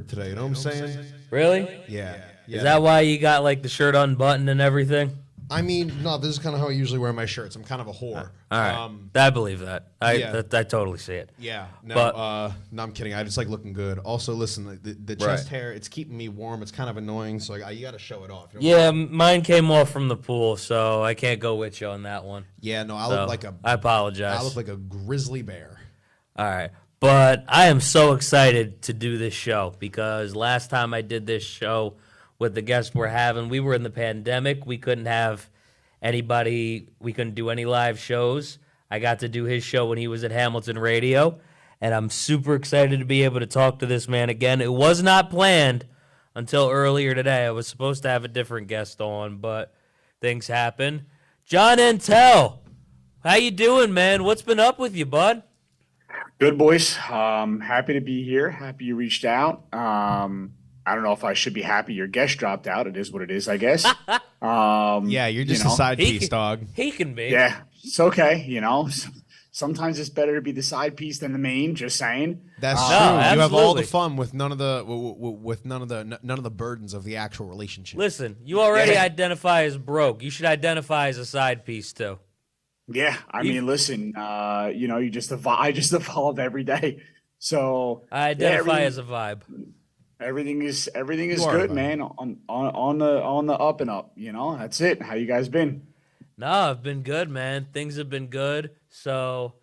today. You know what I'm saying? Really? Yeah. Is that why you got like the shirt unbuttoned and everything? I mean, no, this is kind of how I usually wear my shirts. I'm kind of a whore. All right. I believe that. yeah. I totally see it. Yeah. No, But- no, I'm kidding. I just like looking good. Also, listen, the chest hair, it's keeping me warm. It's kind of annoying, so you got to show it off. You know Yeah, mine came off from the pool, so I can't go with you on that one. Yeah, no, I So, look like a I apologize. I look like a grizzly bear. All right. But I am so excited to do this show because last time I did this show with the guests we're having, we were in the pandemic. We couldn't have anybody, we couldn't do any live shows. I got to do his show when he was at Hamilton Radio, and I'm super excited to be able to talk to this man again. It was not planned until earlier today. I was supposed to have a different guest on, but things happened. John ENTEL, how you doing, man? What's been up with you, bud? Good, boys. Happy to be here. Happy you reached out. I don't know if I should be happy your guest dropped out. It is what it is, I guess. Yeah, you're just a side piece, dog. He can be. Yeah, it's okay. Sometimes it's better to be the side piece than the main. Just saying. That's No, true. You have all the absolutely. fun with none of the burdens of the actual relationship. Listen, you already Yeah. identify as broke. You should identify as a side piece too. Yeah, I mean, listen. You just evolve. I just evolve every day. So I identify as a vibe. everything is You are good, a vibe. man. On the up and up. That's it. How you guys been? No, I've been good, man. Things have been good. So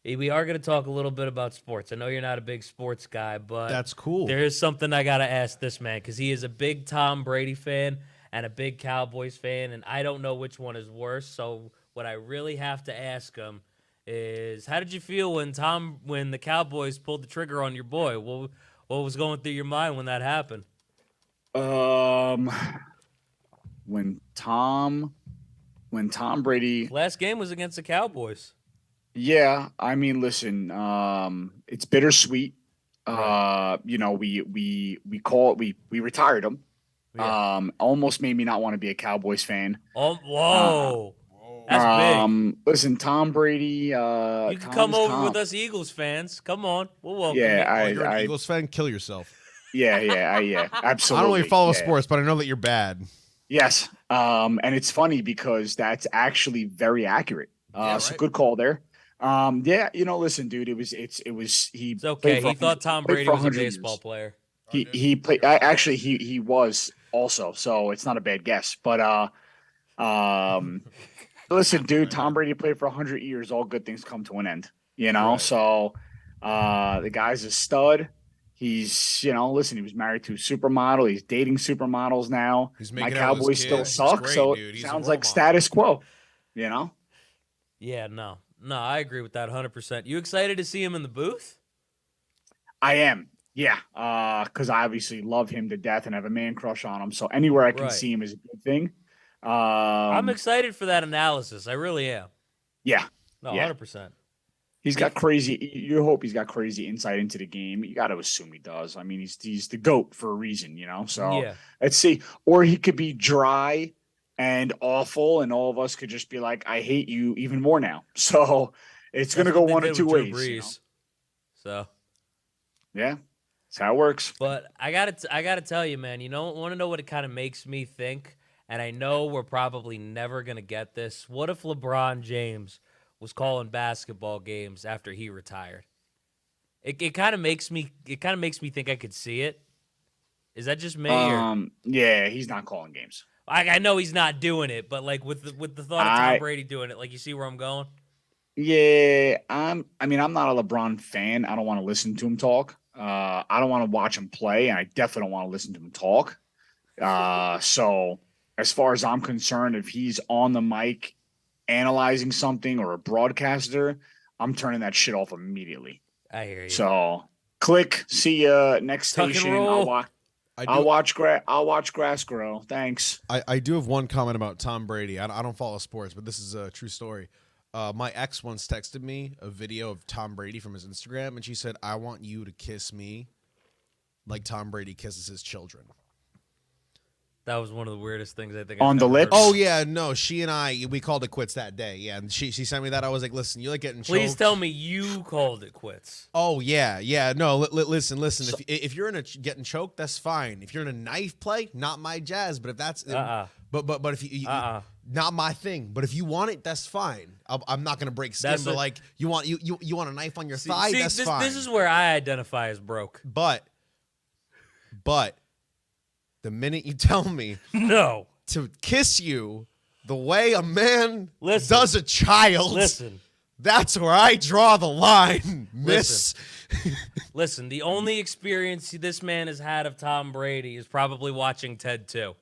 we are going to talk a little bit about sports. I know you're not a big sports guy, but That's cool. there is something I got to ask this man because he is a big Tom Brady fan and a big Cowboys fan, and I don't know which one is worse. So what I really have to ask him is, how did you feel when the Cowboys pulled the trigger on your boy? What was going through your mind when that happened? When Tom Brady, Last game was against the Cowboys. yeah, I mean, listen, it's bittersweet. We retired him. Yeah. Almost made me not want to be a Cowboys fan. Oh, whoa. That's big. Listen, Tom Brady, You can Tom come is over Tom. with us Eagles fans. Come on. We'll welcome Yeah, you. You're an I Eagles fan? Kill yourself. yeah, I absolutely. don't really follow Yeah. sports, but I know that you're bad. Yes. And it's funny because that's actually very accurate. Yeah, So right. good call there. Yeah, listen, dude, he It's okay. played for He thought Tom played Brady for was a 100 baseball years. player. He played actually he was also, so it's not a bad guess. But listen, dude, Tom Brady played for 100 years. All good things come to an end, Right. So the guy's a stud. He's, listen, he was married to a supermodel. He's dating supermodels now. He's My making out with his Cowboys still kids. He's suck, great, so dude. it He's a sounds role like model. status quo. Yeah, no. No, I agree with that 100%. You excited to see him in the booth? I am, yeah, because I obviously love him to death and have a man crush on him. So anywhere I can Right. see him is a good thing. I'm excited for that analysis. I really am. Yeah, No, Yeah. 100%. he's got crazy. You hope he's got crazy insight into the game. You got to assume he does. I mean, he's the GOAT for a reason, So Yeah. let's see. Or he could be dry and awful, and all of us could just be like, "I hate you even more now." So it's going to That's go what they one or did two with Drew ways. Brees. So, Yeah, that's how it works. but I gotta tell you, man. You want to know what it kind of makes me think? And I know we're probably never gonna get this. What if LeBron James was calling basketball games after he retired? It kind of makes me think I could see it. Is that just me? Or Yeah, he's not calling games. I know he's not doing it, but like with the thought of Tom Brady doing it, like you see where I'm going? Yeah, I'm not a LeBron fan. I don't want to listen to him talk. I don't want to watch him play, and I definitely don't want to listen to him talk. So as far as I'm concerned, if he's on the mic analyzing something or a broadcaster, I'm turning that shit off immediately. I hear you. So click, see ya next Tuck and station. roll. I'll watch grass grow. Thanks. I do have one comment about Tom Brady. I don't follow sports, but this is a true story. My ex once texted me a video of Tom Brady from his Instagram, and she said, "I want you to kiss me like Tom Brady kisses his children." That was one of the weirdest things I think On I've the ever lips? heard. Oh yeah, no, she and we called it quits that day. Yeah, and she sent me that. I was like, listen, you like getting Please choked. tell me you called it quits. Oh yeah. No, listen. If you're in a getting choked, that's fine. If you're in a knife play, not my jazz. But if that's but if you not my thing. But if you want it, that's fine. I'm not gonna break skin. But like you want a knife on your thigh, that's fine. This is where I identify as broke. But the minute you tell me No. to kiss you the way a man Listen. does a child, Listen. that's where I draw the line, miss. Listen, the only experience this man has had of Tom Brady is probably watching Ted 2.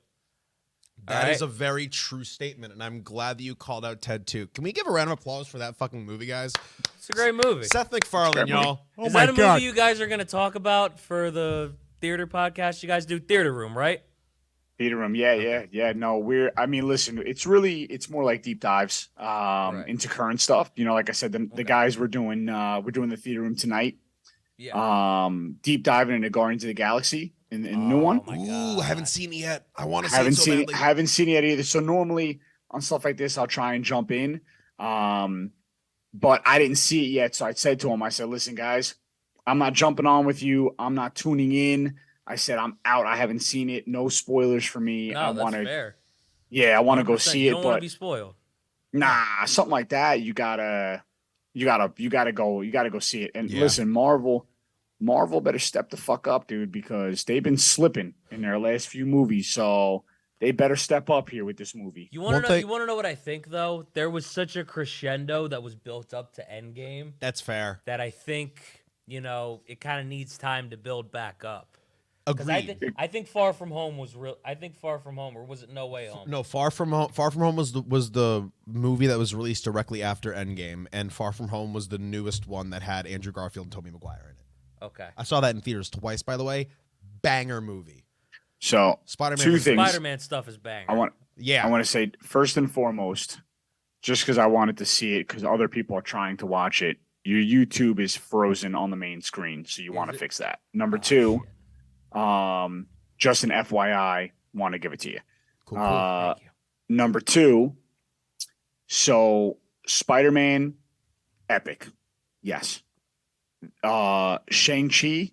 That is a very true statement, and I'm glad that you called out Ted 2. Can we give a round of applause for that fucking movie, guys? It's a great movie. Seth MacFarlane, y'all. Is that a movie you guys are going to talk about for the theater podcast? You guys do Theater Room, right? Theater Room, yeah. No, listen, it's more like deep dives into current stuff. You know, like I said, the guys we're doing the Theater Room tonight. Yeah. Deep diving into Guardians of the Galaxy in the new one. My God. Ooh, I haven't seen it yet. I want to see it so badly. Haven't seen it yet either. So normally on stuff like this, I'll try and jump in. But I didn't see it yet. So I said to him, I said, listen, guys, I'm not jumping on with you. I'm not tuning in. I said, I'm out. I haven't seen it. No spoilers for me. No, I that's want to. fair. Yeah, I want to go see You it. don't want to But be spoiled. nah, something like that. You gotta go see it. And listen, Marvel better step the fuck up, dude, because they've been slipping in their last few movies. So they better step up here with this movie. You want to know what I think, though? There was such a crescendo that was built up to Endgame. That's fair. That I think, it kind of needs time to build back up. Agreed. I think Far From Home was real. I think Far From Home, or was it No Way Home? No, Far From Home was the movie that was released directly after Endgame, and Far From Home was the newest one that had Andrew Garfield and Tobey Maguire in it. Okay. I saw that in theaters twice, by the way. Banger movie. So Spider-Man. Two things. Spider-Man stuff is banger. I want to say first and foremost, just because I wanted to see it, because other people are trying to watch it. Your YouTube is frozen on the main screen, so you want to fix that. Number two. Shit. Just an FYI, want to give it to you. Cool. Thank you. Number two, so Spider-Man, epic. Yes. Shang-Chi,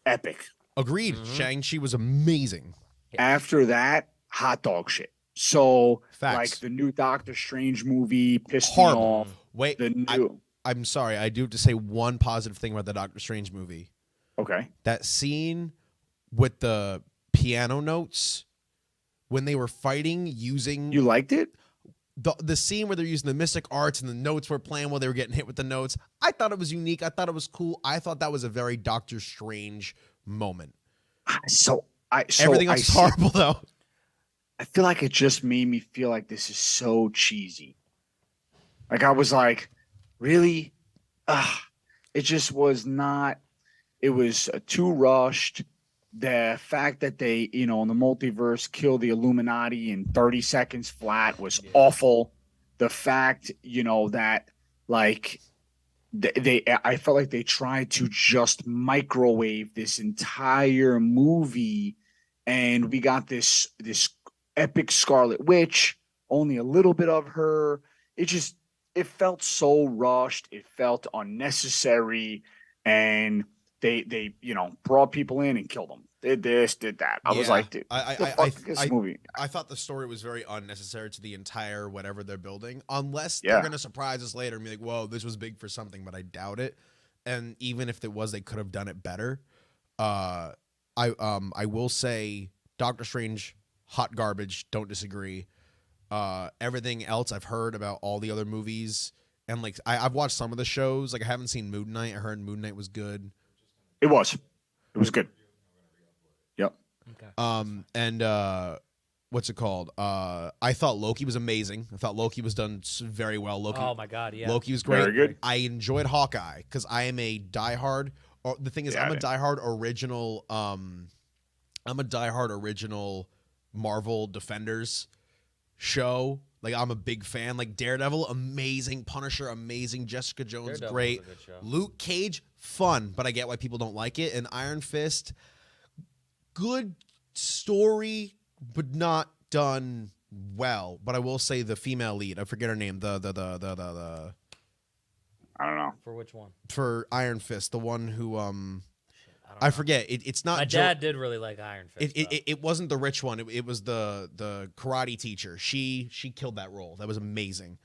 epic. Agreed. Mm-hmm. Shang-Chi was amazing. After that, hot dog shit. So, Facts. like the new Doctor Strange movie pissed Horrible. me off. Wait, The new, I'm sorry. I do have to say one positive thing about the Doctor Strange movie. okay. That scene with the piano notes when they were fighting using You liked it? the scene where they're using the mystic arts and the notes were playing while they were getting hit with the notes. I thought it was unique. I thought it was cool. I thought that was a very Doctor Strange moment. Everything else is horrible though. I feel like it just made me feel like this is so cheesy. Like I was like, really? It just was not. It was too rushed. The fact that they, in the multiverse, kill the Illuminati in 30 seconds flat was awful. The fact, that like I felt like they tried to just microwave this entire movie, and we got this epic Scarlet Witch, only a little bit of her. It felt so rushed. It felt unnecessary, and they brought people in and killed them. Did this, did that. I was like, dude, this movie. I thought the story was very unnecessary to the entire whatever they're building, unless they're going to surprise us later and be like, whoa, this was big for something, but I doubt it. And even if it was, they could have done it better. I will say Doctor Strange, hot garbage, don't disagree. Everything else I've heard about all the other movies, and like I've watched some of the shows. Like I haven't seen Moon Knight. I heard Moon Knight was good. It was good. Yep. Okay. And what's it called? I thought Loki was amazing. I thought Loki was done very well. Oh my God, yeah. Loki was great. Very good. I enjoyed Hawkeye because I am a diehard. Or the thing is, I'm a diehard original. I'm a diehard original Marvel Defenders show. Like I'm a big fan. Like Daredevil, amazing. Punisher, amazing. Jessica Jones, Daredevil great. was a good show. Luke Cage, fun, but I get why people don't like it. And Iron Fist, good story, but not done well. But I will say the female lead, I forget her name, the I don't know. For which one? for Iron Fist, the one who I don't I know. forget. It's not My dad did really like Iron Fist. it wasn't the rich one. It was the karate teacher. She killed that role. That was amazing.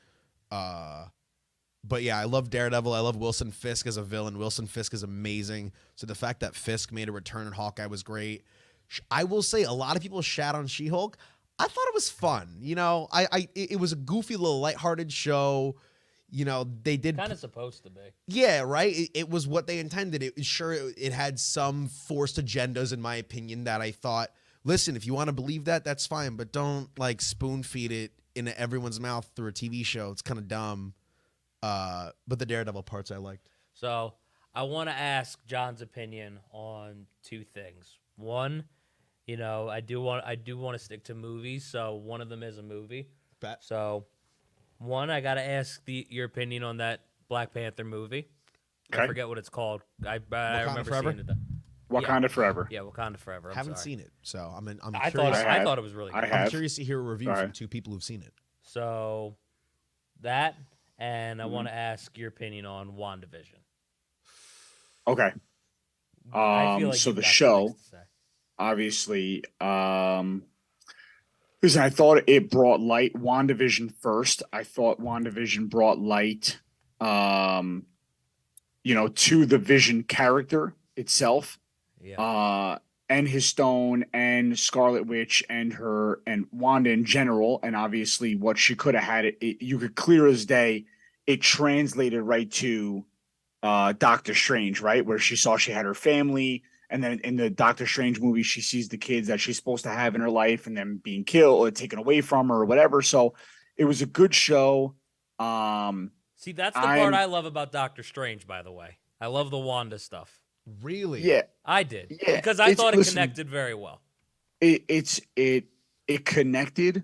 But yeah, I love Daredevil. I love Wilson Fisk as a villain. Wilson Fisk is amazing. So the fact that Fisk made a return in Hawkeye was great. I will say a lot of people shat on She-Hulk. I thought it was fun. You know, it was a goofy little lighthearted show. You know, they did kind of supposed to be. Yeah, right. It was what they intended. It had some forced agendas, in my opinion, that I thought, listen, if you want to believe that, that's fine, but don't like spoon feed it into everyone's mouth through a TV show. It's kind of dumb. But the Daredevil parts I liked. So I want to ask John's opinion on two things. One, you know, I do want to stick to movies, so one of them is a movie. Bet. So one, I got to ask your opinion on that Black Panther movie. Okay. I forget what it's called. I remember Forever? seeing it. Wakanda Forever. Yeah, Wakanda Forever. Haven't sorry. seen it, so I'm I curious. thought it was really good. I I'm curious to hear a review Sorry. from two people who've seen it. So that, and I want to ask your opinion on WandaVision. Okay. I feel like So you've the got some show, things to say. obviously, listen, I thought it brought light. WandaVision first. I thought WandaVision brought light, to the Vision character itself. Yeah. And his Stone and Scarlet Witch and her and Wanda in general, and obviously what she could have had you could clear as day, it translated right to Doctor Strange, right? Where she saw she had her family, and then in the Doctor Strange movie, she sees the kids that she's supposed to have in her life and them being killed or taken away from her or whatever. So it was a good show. See, that's the part I love about Doctor Strange, by the way. I love the Wanda stuff. Really? Yeah. I did. Yeah, Because I thought it listen, connected very well. It connected.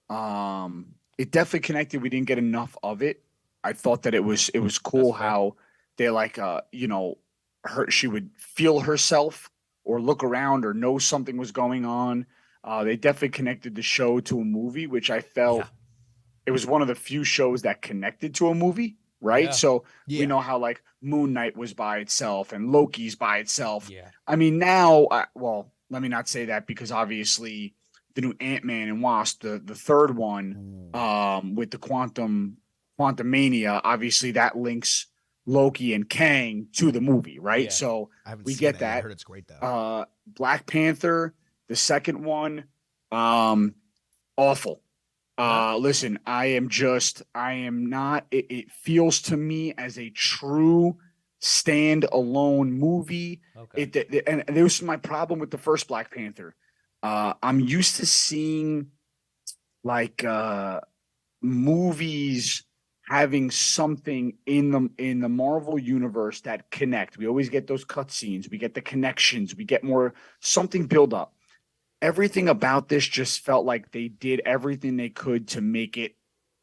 It definitely connected. We didn't get enough of it. I thought that it was cool That's fair. how they she would feel herself or look around or know something was going on. They definitely connected the show to a movie, which I felt Yeah. it was one of the few shows that connected to a movie, right? Yeah. So Yeah. we know how like Moon Knight was by itself and Loki's by itself. Yeah. I mean, now, let me not say that because obviously the new Ant-Man and Wasp, the third one, with the Quantum Mania, obviously that links Loki and Kang to the movie, right? Yeah. So I haven't we seen get it. that. I heard it's great though. Black Panther, the second one, awful. Listen, I am not, it feels to me as a true stand-alone movie. Okay. And this was my problem with the first Black Panther. I'm used to seeing like movies having something in the Marvel universe that connect. We always get those cutscenes, we get the connections, we get more something build up. Everything about this just felt like they did everything they could to make it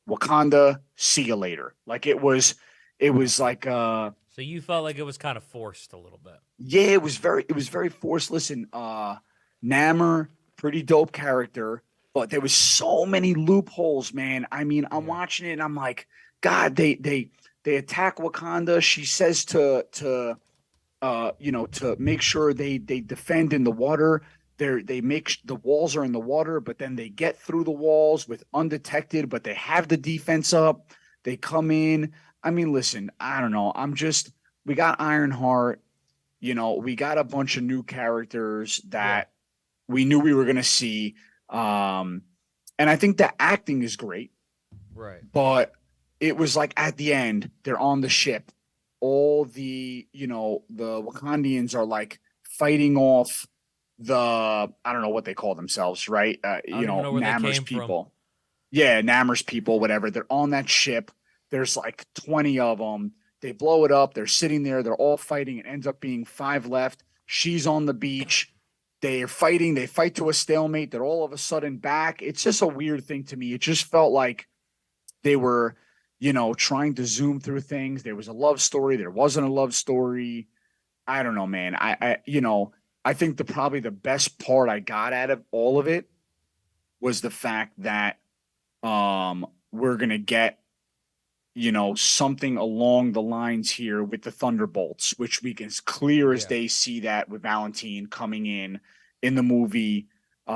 Wakanda, see you later. Like it was like So you felt like it was kind of forced a little bit. yeah, it was very forced. Listen, Namor, pretty dope character, but there was so many loopholes, man. I mean, I'm watching it and I'm like, God, they attack Wakanda. She says to make sure they defend in the water. They make the walls are in the water, but then they get through the walls with undetected, but they have the defense up. They come in. I mean, listen, I don't know. We got Ironheart. We got a bunch of new characters that we knew we were going to see. And I think the acting is great. Right. But it was like at the end, they're on the ship. All the Wakandians are like fighting off I don't know what they call themselves, right? I don't even know where they Namor's came people. from. Yeah, Namor's people, whatever. They're on that ship. There's like 20 of them. They blow it up. They're sitting there. They're all fighting. It ends up being 5 left. She's on the beach. They're fighting. They fight to a stalemate. They're all of a sudden back. It's just a weird thing to me. It just felt like they were, trying to zoom through things. There was a love story. There wasn't a love story. I don't know, man. I think probably the best part I got out of all of it was the fact that we're gonna get something along the lines here with the Thunderbolts, which we can as clear as day see that with Valentine coming in the movie. She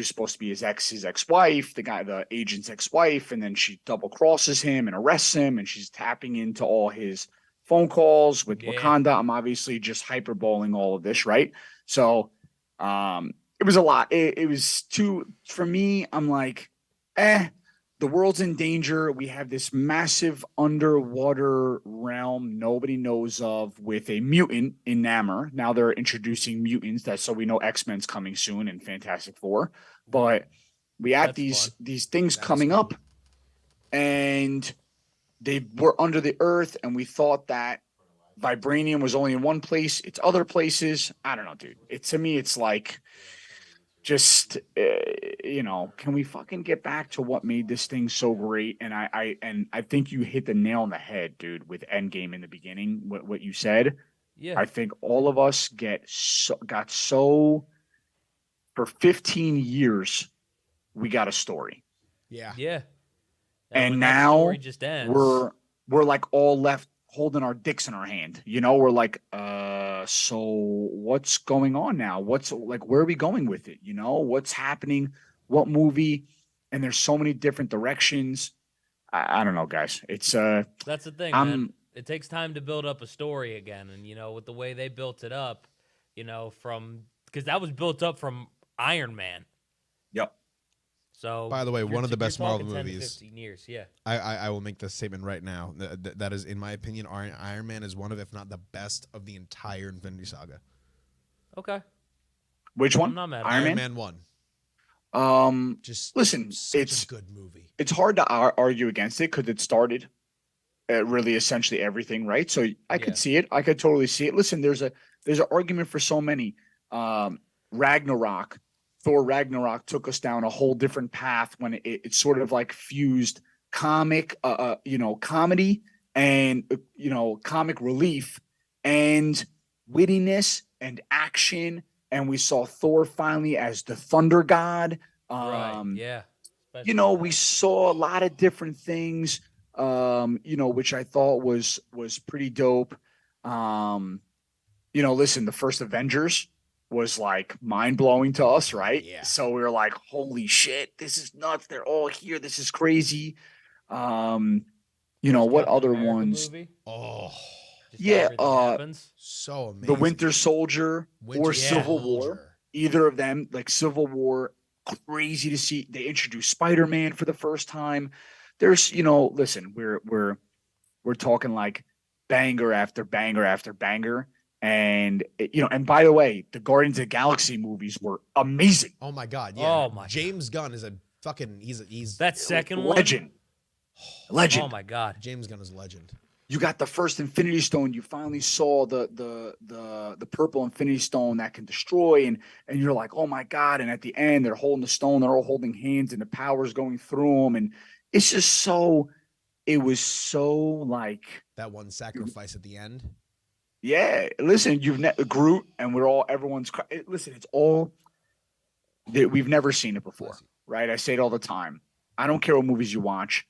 was supposed to be his ex-wife, the agent's ex-wife, and then she double crosses him and arrests him, and she's tapping into all his phone calls with Wakanda. I'm obviously just hyperboling all of this, right? So it was a lot. It was too, for me, I'm like, the world's in danger. We have this massive underwater realm nobody knows of with a mutant in Namor. Now they're introducing mutants, so we know X-Men's coming soon and Fantastic Four. But we have these things coming up, and they were under the earth, and we thought that vibranium was only in one place. It's other places. I don't know, dude. To me, it's like, just can we fucking get back to what made this thing so great? And I think you hit the nail on the head, dude, with Endgame in the beginning. What you said. Yeah. I think all of us got so for 15 years we got a story. Yeah. And now story just ends, we're like all left holding our dicks in our hand. We're like, so what's going on now? What's like, where are we going with it? What's happening? What movie? And there's so many different directions. I don't know, guys. It's that's the thing, man. It takes time to build up a story again, and with the way they built it up, because that was built up from Iron Man. Yep. So, by the way, one of the best Marvel movies. 15 years, yeah. I will make this statement right now. That is, in my opinion, Iron Man is one of, if not the best of the entire Infinity Saga. Okay. Which one? I'm not mad. Iron Man 1. Just listen. It's a good movie. It's hard to argue against it because it started really essentially everything, right? So I could see it. I could totally see it. Listen, there's an argument for so many. Ragnarok. Thor Ragnarok took us down a whole different path when it sort of like fused comedy and comic relief and wittiness and action, and we saw Thor finally as the Thunder God. Right. Yeah. We saw a lot of different things, which I thought was pretty dope. Listen, the first Avengers was like mind-blowing to us, right? Yeah. So we were like, holy shit, this is nuts. They're all here. This is crazy. What other America ones? Movie? Oh. Yeah, so amazing. The Winter Soldier or Civil War. Either of them, like Civil War, crazy to see. They introduced Spider-Man for the first time. There's, listen, we're talking like banger after banger after banger. And and by the way, the Guardians of the Galaxy movies were amazing. Oh my god, yeah. Oh my James Gunn is a fucking he's that second legend. One? Legend. Oh my god. James Gunn is a legend. You got the first Infinity Stone. You finally saw the purple Infinity Stone that can destroy, and you're like, oh my god! And at the end, they're holding the stone. They're all holding hands, and the power's going through them, and it's just so. It was so like that one sacrifice at the end. Yeah, listen, Groot, and everyone's. Listen, it's all that we've never seen it before, right? I say it all the time. I don't care what movies you watch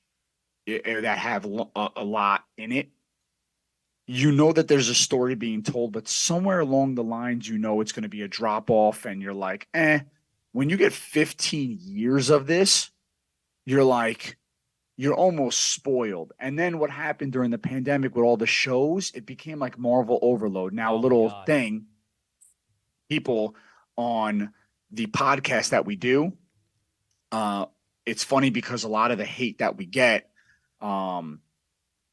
that have a lot in it. You know that there's a story being told, but somewhere along the lines, it's going to be a drop off, and you're like, When you get 15 years of this, you're like. You're almost spoiled. And then what happened during the pandemic with all the shows, it became like Marvel overload. Now, thing, people on the podcast that we do, it's funny because a lot of the hate that we get,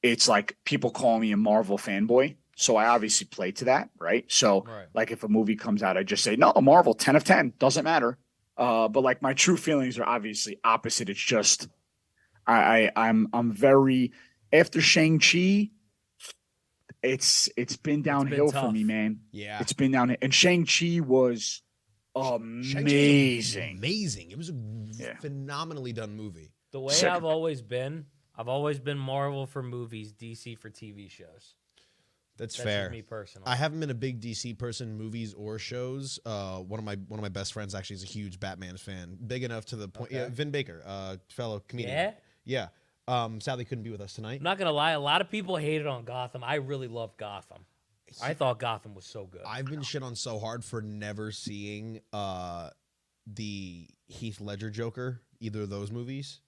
it's like people call me a Marvel fanboy. So I obviously play to that, right? So like if a movie comes out, I just say, no, Marvel, 10 of 10, doesn't matter. But like my true feelings are obviously opposite. It's just, I'm very after Shang-Chi. It's been downhill for me, man. Yeah, it's been down, and Shang-Chi was amazing. It was a phenomenally done movie. The way I've always been Marvel for movies, DC for TV shows. That's That's fair. just me personally. I haven't been a big DC person, movies or shows. One of my best friends actually is a huge Batman fan, big enough to the point. Okay. Yeah, Vin Baker, fellow comedian. Yeah? Yeah. Sadly couldn't be with us tonight. I'm not gonna lie, a lot of people hated on Gotham. I really loved Gotham. I thought Gotham was so good. I've been shit on so hard for never seeing the Heath Ledger Joker, either of those movies.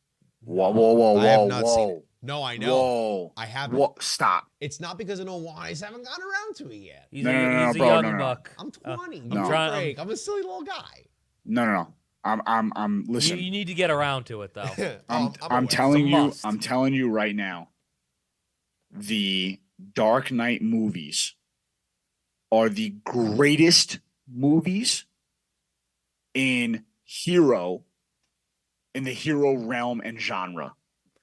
Whoa, whoa, whoa, I have whoa, not seen whoa. it. No, I know. Whoa. I haven't. Whoa, stop. It's not because I don't want. I just haven't gotten around to it yet. He's No, a, no, no, he's no, a bro, young no, no. buck. I'm 20. No. I'm trying- break. I'm a silly little guy. No. I'm listen. You need to get around to it though. I'm aware. telling It's a you, must. I'm telling you right now, the Dark Knight movies are the greatest movies in the hero realm and genre.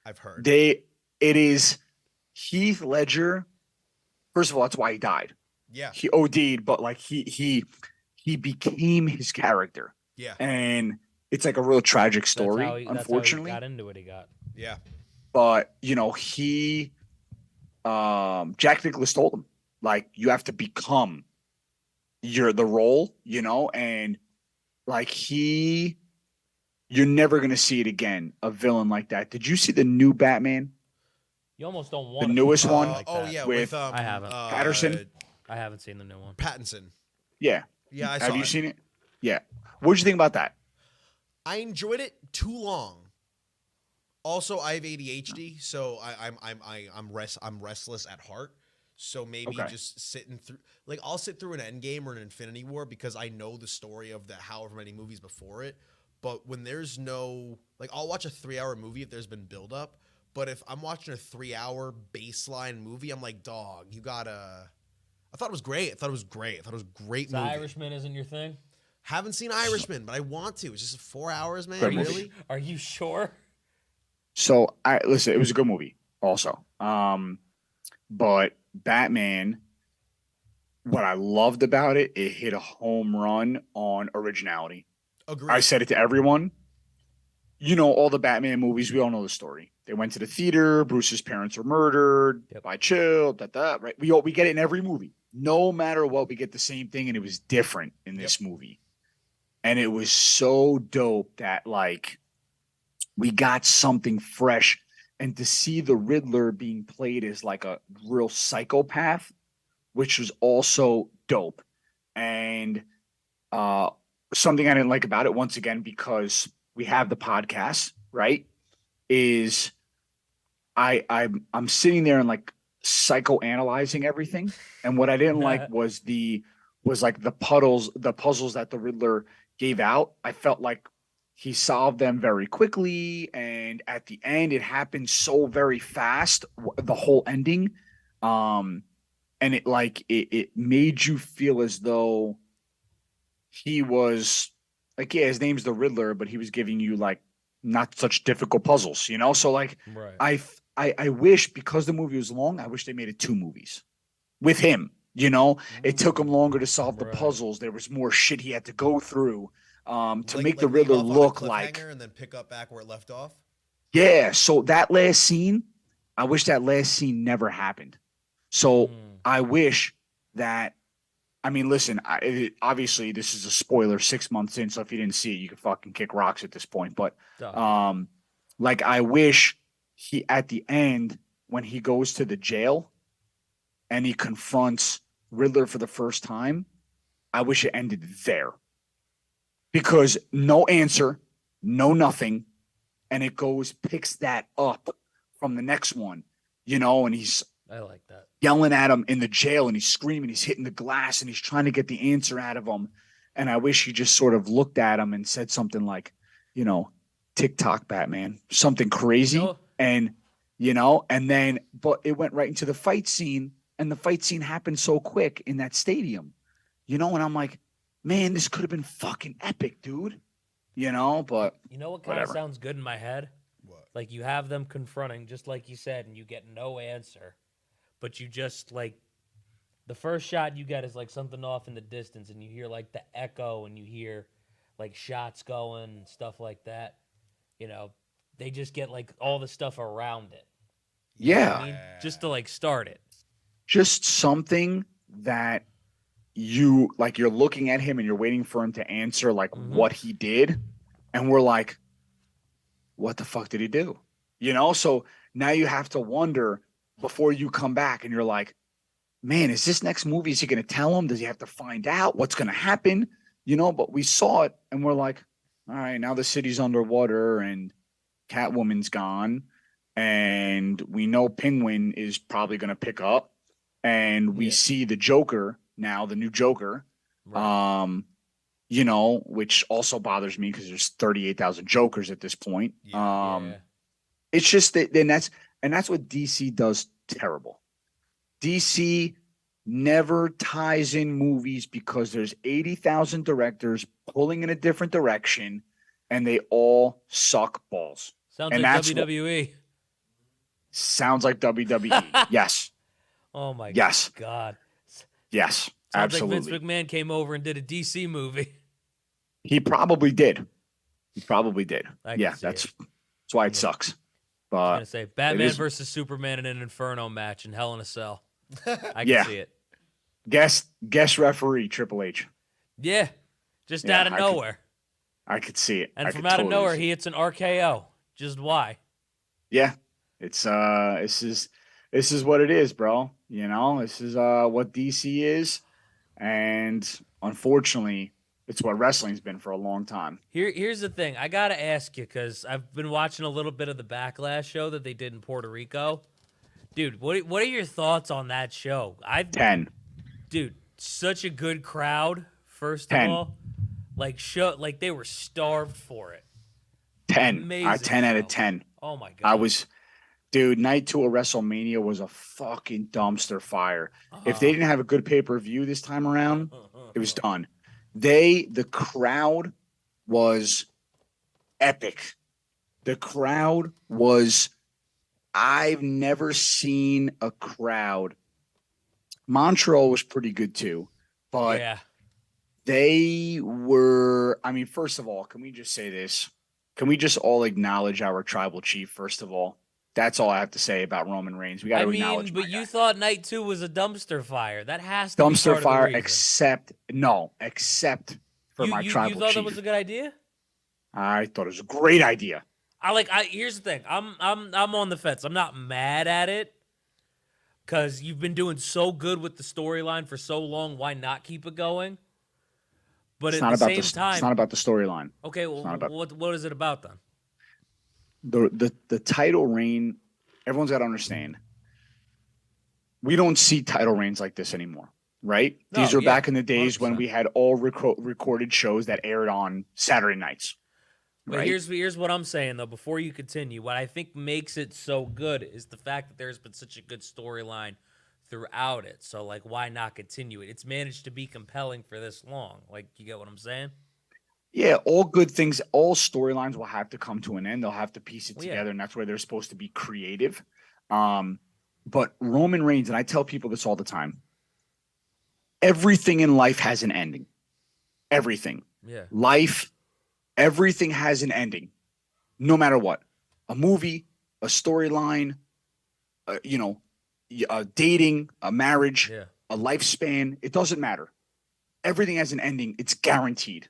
I've heard. It is Heath Ledger. First of all, that's why he died. Yeah. He OD'd, but like he became his character. Yeah. And it's like a real tragic story, That's how unfortunately. he got into it. He got. Yeah. But Jack Nicklaus told him, like, you have to become the role, and like you're never gonna see it again, a villain like that. Did you see the new Batman? You almost don't want The newest one? Like Oh that. yeah, with I haven't. Patterson? I haven't seen the new one. Pattinson. Yeah. Yeah, I saw Have you it. seen it? Yeah. What'd you think about that? I enjoyed it too long. Also, I have ADHD, so I'm restless at heart. So maybe Okay. just sitting through, like, I'll sit through an Endgame or an Infinity War because I know the story of the however many movies before it. But when there's no, like, I'll watch a 3-hour movie if there's been build up. But if I'm watching a 3-hour baseline movie, I'm like, dog, you gotta. I thought it was great. I thought it was a great So movie. Irishman isn't your thing? Haven't seen Irishman, but I want to. It's just 4 hours, man. Great movie. Really? Are you sure? So listen, it was a good movie also. But Batman, what I loved about it, it hit a home run on originality. Agreed. I said it to everyone. All the Batman movies, we all know the story. They went to the theater, Bruce's parents were murdered by Chill, right? We get it in every movie. No matter what, we get the same thing, and it was different in this movie. And it was so dope that, like, we got something fresh. And to see the Riddler being played as like a real psychopath, which was also dope. And something I didn't like about it, once again, because we have the podcast, right, is I'm sitting there and like psychoanalyzing everything. And what I didn't like was the puzzles that the Riddler gave out. I felt like he solved them very quickly, and at the end, it happened so very fast. The whole ending, and it made you feel as though he was like, yeah, his name's the Riddler, but he was giving you like not such difficult puzzles, So like, Right. I wish, because the movie was long, I wish they made it 2 movies with him. It took him longer to solve the Right. puzzles. There was more shit he had to go through. To make the leave Riddler off on a look cliffhanger like, and then pick up back where it left off. yeah. So that last scene, I wish that last scene never happened. So I wish that, I mean, listen, obviously this is a spoiler 6 months in. So if you didn't see it, you can fucking kick rocks at this point. But like, I wish he, at the end, when he goes to the jail and he confronts Riddler for the first time, I wish it ended there. Because no answer, no nothing, and it picks that up from the next one, and he's I like that. yelling at him in the jail, and he's screaming, he's hitting the glass, and he's trying to get the answer out of him. And I wish he just sort of looked at him and said something like, TikTok Batman, something crazy. And then, but it went right into the fight scene, and the fight scene happened so quick in that stadium, and I'm like, man, this could have been fucking epic, dude. But You know what kind whatever. of sounds good in my head? What? Like, you have them confronting, just like you said, and you get no answer. But you just, like, the first shot you get is, like, something off in the distance, and you hear, like, the echo, and you hear, like, shots going and stuff like that. They just get, like, all the stuff around it. You know what I mean? Just to, like, start it. just something that you're looking at him and you're waiting for him to answer like what he did, and we're like, what the fuck did he do? So now you have to wonder before you come back, and you're like, man, is this next movie, is he going to tell him? Does he have to find out what's going to happen? But we saw it and we're like, all right, now the city's underwater and Catwoman's gone, and we know Penguin is probably going to pick up, and we see the Joker now, the new Joker, right. Which also bothers me because there's 38,000 Jokers at this point. It's just that, that's what DC does terrible. DC never ties in movies because there's 80,000 directors pulling in a different direction, and they all suck balls. Sounds like WWE. Sounds like WWE. Yes. Oh my God. Yes. Sounds absolutely. like Vince McMahon came over and did a DC movie. He probably did. That's why it sucks. But I was gonna say Batman versus Superman in an Inferno match in Hell in a Cell. I can see it. Guest referee Triple H. Yeah, just out of nowhere. I could see it. And from out of nowhere, he hits an RKO. Just why? Yeah, it's this is what it is, bro. This is what DC is, and unfortunately, it's what wrestling's been for a long time. Here's the thing. I gotta ask you because I've been watching a little bit of the Backlash show that they did in Puerto Rico. Dude, what are your thoughts on that show? 10. Dude, such a good crowd. First 10. of all, like they were starved for it. 10. Amazing 10 out of 10. Oh my God. Night 2 of WrestleMania was a fucking dumpster fire. If they didn't have a good pay-per-view this time around, it was done. The crowd was epic. The crowd was, I've never seen a crowd. Montreal was pretty good too, but they were, first of all, can we just say this? Can we just all acknowledge our tribal chief, first of all? That's all I have to say about Roman Reigns. We got to acknowledge. But you thought Night 2 was a dumpster fire. That has to dumpster be fire, except for my tribal chief. You thought that was a good idea? I thought it was a great idea. Here's the thing. I'm on the fence. I'm not mad at it because you've been doing so good with the storyline for so long. Why not keep it going? But at the same time, it's not about the storyline. Okay, well, what is it about then? The title reign, everyone's got to understand. We don't see title reigns like this anymore, right? These were back in the days 100%. When we had all recorded shows that aired on Saturday nights. But right? here's what I'm saying, though, before you continue. What I think makes it so good is the fact that there's been such a good storyline throughout it. So, why not continue it? It's managed to be compelling for this long. You get what I'm saying? Yeah, all good things, all storylines will have to come to an end. They'll have to piece it together, and that's where they're supposed to be creative. But Roman Reigns, and I tell people this all the time, everything in life has an ending. Everything. Yeah. Life, everything has an ending, no matter what. A movie, a storyline, dating, a marriage, a lifespan, it doesn't matter. Everything has an ending. It's guaranteed.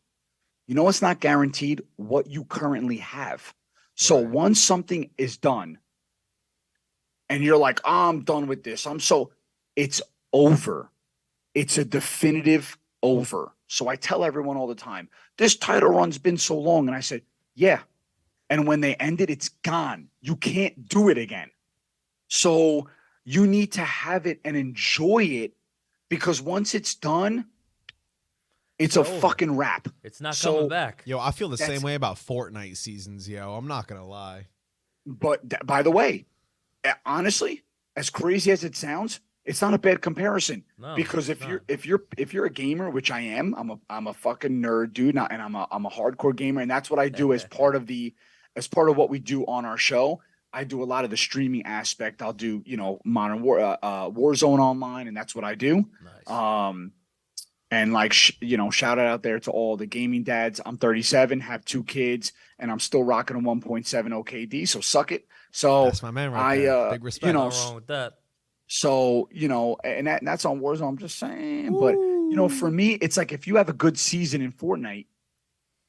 You know what's not guaranteed? What you currently have. So once something is done and you're like, I'm done with this. It's over. It's a definitive over. So I tell everyone all the time, this title run's been so long. And I said, yeah. And when they end it, it's gone. You can't do it again. So you need to have it and enjoy it, because once it's done, it's a fucking wrap. It's not coming back. Yo, I feel the same way about Fortnite seasons, yo. I'm not going to lie. But by the way, honestly, as crazy as it sounds, it's not a bad comparison. No, because if you're a gamer, which I am, I'm a fucking nerd dude, and I'm a hardcore gamer, and that's what I do as part of what we do on our show. I do a lot of the streaming aspect. I'll do, Modern Warzone online, and that's what I do. Nice. And shout out there to all the gaming dads. I'm 37, have 2 kids, and I'm still rocking a 1.7 OKD. So suck it. So that's my man right there. Big respect. Nothing wrong with that. So, and that's on Warzone. I'm just saying. But, for Ooh. me, it's like if you have a good season in Fortnite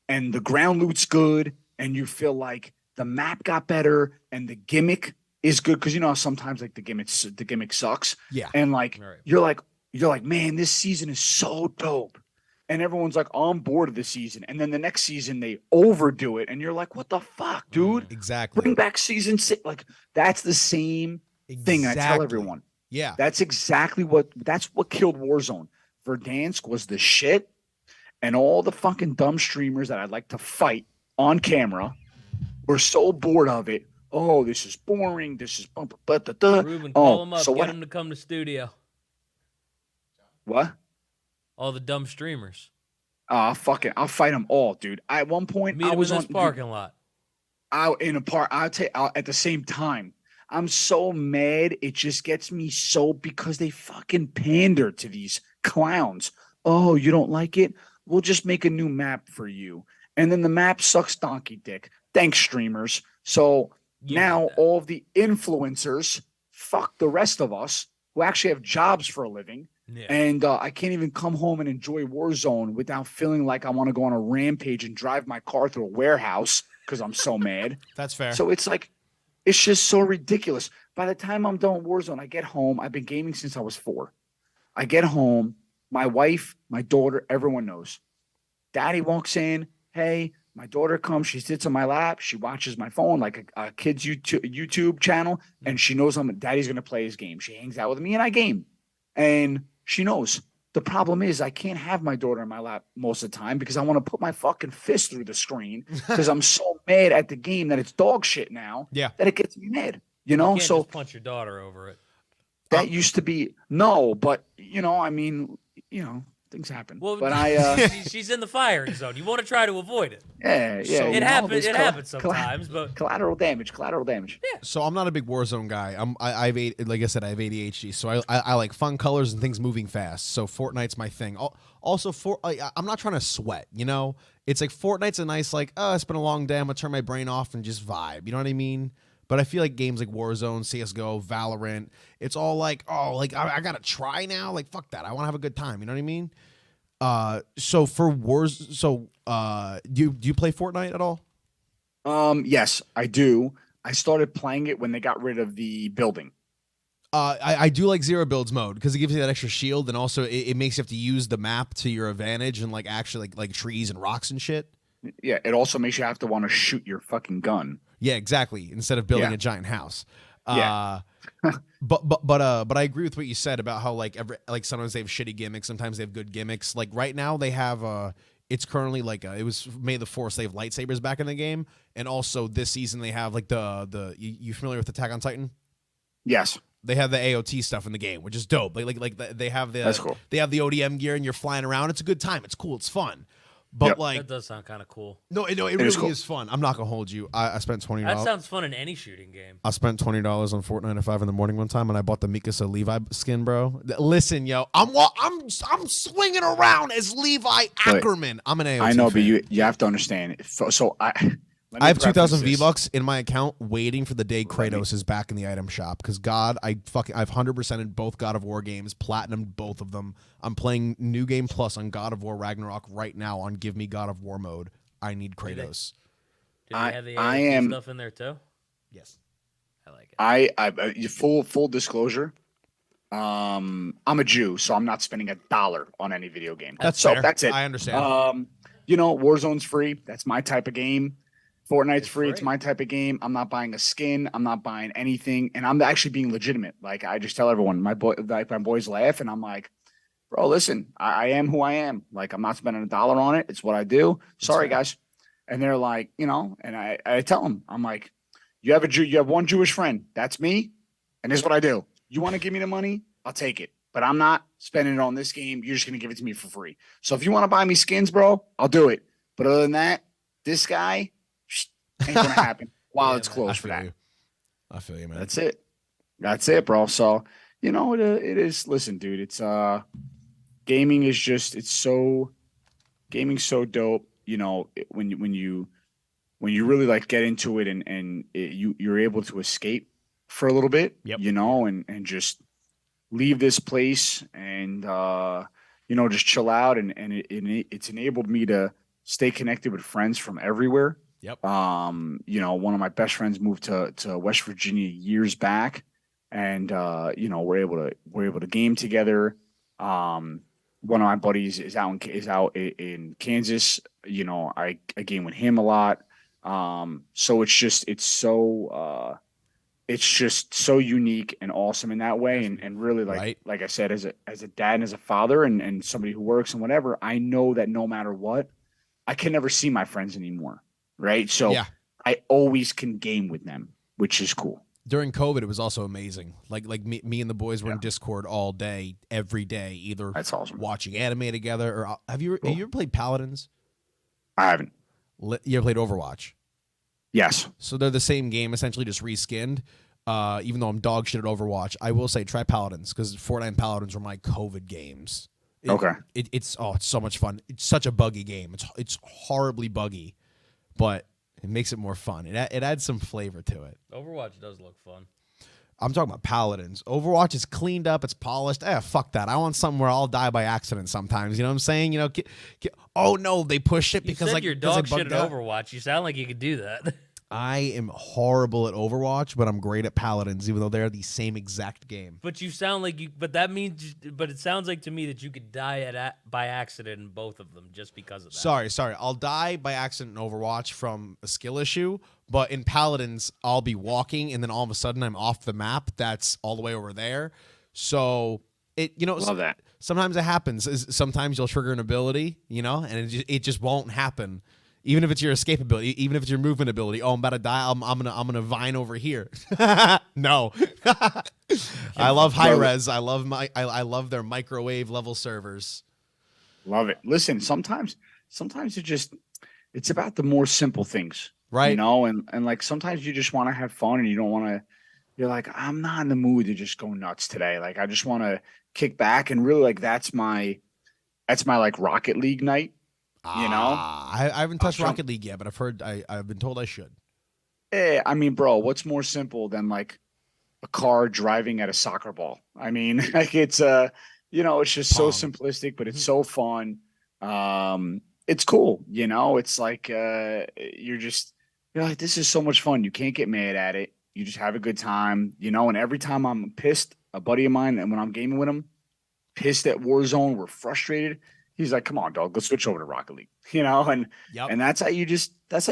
and the ground loot's good and you feel like the map got better and the gimmick is good, because sometimes like the gimmick sucks. Yeah. And like All right. you're like, man, this season is so dope. And everyone's like on board of the season. And then the next season they overdo it. And you're like, what the fuck, dude? Exactly. Bring back season 6. Like, that's the same thing. And I tell Exactly. everyone, Yeah. that's what killed Warzone. Verdansk was the shit, and all the fucking dumb streamers that I'd like to fight on camera were so bored of it. Oh, this is boring. This is Ruben, call oh, him so up. Get what? him to come to studio. What? All the dumb streamers. I'll fight them all, dude. At one point, Meet I him in was this on, dude, parking lot. out in a park. At the same time. I'm so mad. It just gets me so, because they fucking pander to these clowns. Oh, you don't like it? We'll just make a new map for you. And then the map sucks donkey dick. Thanks, streamers. So You get now that. all of the influencers fuck the rest of us who actually have jobs for a living. Yeah. And I can't even come home and enjoy Warzone without feeling like I want to go on a rampage and drive my car through a warehouse because I'm so mad. That's fair. So it's like, it's just so ridiculous. By the time I'm done with Warzone, I get home. I've been gaming since I was 4. I get home. My wife, my daughter, everyone knows. Daddy walks in. Hey, my daughter comes. She sits on my lap. She watches my phone like a kid's YouTube channel, and she knows Daddy's going to play his game. She hangs out with me, and I game. And she knows. The problem is I can't have my daughter in my lap most of the time because I want to put my fucking fist through the screen because I'm so mad at the game that it's dog shit now Yeah. that it gets me mad. You can't So just punch your daughter over it. that used to be no, but I mean, things happen. Well, But she's in the firing zone. You want to try to avoid it. yeah, So- It happens. It happens sometimes, but collateral damage. Yeah. So I'm not a big Warzone guy. Like I said, I have ADHD. So I like fun colors and things moving fast. So Fortnite's my thing. Also, I'm not trying to sweat. It's like Fortnite's a nice like, oh, it's been a long day. I'm gonna turn my brain off and just vibe. You know what I mean? But I feel like games like Warzone, CS:GO, Valorant, it's all like, oh, like I gotta try now. Like fuck that. I want to have a good time. You know what I mean? So for do you play Fortnite at all? Yes, I do. I started playing it when they got rid of the building. I do like zero builds mode because it gives you that extra shield, and also it makes you have to use the map to your advantage and like actually like trees and rocks and shit. Yeah, it also makes you have to want to shoot your fucking gun. Yeah, exactly. Instead of building Yeah. a giant house. Yeah. But I agree with what you said about how like sometimes they have shitty gimmicks, sometimes they have good gimmicks. Like right now they have it's currently like it was May the 4th. They have lightsabers back in the game, and also this season they have like you familiar with Attack on Titan? Yes. They have the AOT stuff in the game, which is dope. They have That's cool. They have the ODM gear, and you're flying around. It's a good time. It's cool. It's fun. But Yep. like that does sound kind of cool. no, it is really cool. is fun. I'm not gonna hold you. I spent $20. That sounds fun in any shooting game. I spent $20 on Fortnite at 5 in the morning one time, and I bought the Mikasa Levi skin, bro. Listen, yo, I'm swinging around as Levi Ackerman. I'm an AOT I know, but fan. you have to understand. So I have 2,000 V V-Bucks in my account waiting for the day Kratos is back in the item shop. Because I've 100%ed both God of War games, platinumed both of them. I'm playing New Game Plus on God of War Ragnarok right now on Give Me God of War mode. I need Kratos. Do they have the I AOT am- stuff in there too? Yes. I like it. I full disclosure. I'm a Jew, so I'm not spending $1 on any video game. That's so fair. that's it. I understand. Warzone's free. That's my type of game. Fortnite's It's free. It's free. my type of game. I'm not buying a skin. I'm not buying anything, and I'm actually being legitimate. Like I just tell everyone, my boys laugh, and I'm like, bro, listen, I am who I am. Like I'm not spending $1 on it. It's what I do. Sorry, fair. guys. And they're like, and I tell them, I'm like, you have one Jewish friend. That's me, and this is what I do. You want to give me the money? I'll take it, but I'm not spending it on this game. You're just gonna give it to me for free. So if you want to buy me skins, bro, I'll do it. But other than that, this guy ain't gonna happen while Yeah, it's man. closed for that. I feel you, man. That's it, bro. So it is. Listen, dude, it's gaming is just gaming's so dope. When you really like get into it and you're able to escape for a little bit. Yep. And just leave this place and just chill out, and it's enabled me to stay connected with friends from everywhere. Yep. One of my best friends moved to West Virginia years back, and we're able to game together. One of my buddies is out in Kansas. I game with him a lot. So it's just so unique and awesome in that way. And really, like Right. like I said, as a dad and as a father and somebody who works and whatever, I know that no matter what, I can never see my friends anymore. Right. So Yeah. I always can game with them, which is cool. During COVID, it was also amazing. Like me and the boys were Yeah. in Discord all day, every day, either That's awesome. watching anime together or have you ever played Paladins? I haven't. You ever played Overwatch? Yes. So they're the same game, essentially just reskinned. Even though I'm dog shit at Overwatch, I will say try Paladins because Fortnite and Paladins were my COVID games. Okay. It's so much fun. It's such a buggy game. It's horribly buggy, but it makes it more fun. It adds some flavor to it. Overwatch does look fun. I'm talking about Paladins. Overwatch is cleaned up. It's polished. Fuck that. I want something where I'll die by accident sometimes. You know what I'm saying? Oh no, they push it You because said like you're 'cause I dog shit at bugged out. Overwatch. You sound like you could do that. I am horrible at Overwatch, but I'm great at Paladins, even though they're the same exact game. But you sound like you. But that means. But it sounds like to me that you could die by accident in both of them just because of that. Sorry. I'll die by accident in Overwatch from a skill issue, but in Paladins, I'll be walking and then all of a sudden I'm off the map. That's all the way over there. So Love that. sometimes it happens. Sometimes you'll trigger an ability, and it just won't happen. Even if it's your escape ability, even if it's your movement ability. Oh, I'm about to die. I'm gonna vine over here. No, I love high res. I love their microwave level servers. Love it. Listen, sometimes it's about the more simple things. Right. And like sometimes you just want to have fun and you don't want to, you're like, I'm not in the mood to just go nuts today. Like I just want to kick back and really like that's my like Rocket League night. I haven't touched from- Rocket League yet, but I've been told I should. I mean, bro, what's more simple than like a car driving at a soccer ball? I mean, like it's just so Pong. simplistic, but it's so fun. It's cool, it's like you're like, this is so much fun. You can't get mad at it. You just have a good time, and every time I'm pissed, a buddy of mine, and when I'm gaming with him, pissed at Warzone, we're frustrated. He's like, "Come on, dog, let's switch over to Rocket League." And Yep. and that's how you chill. That's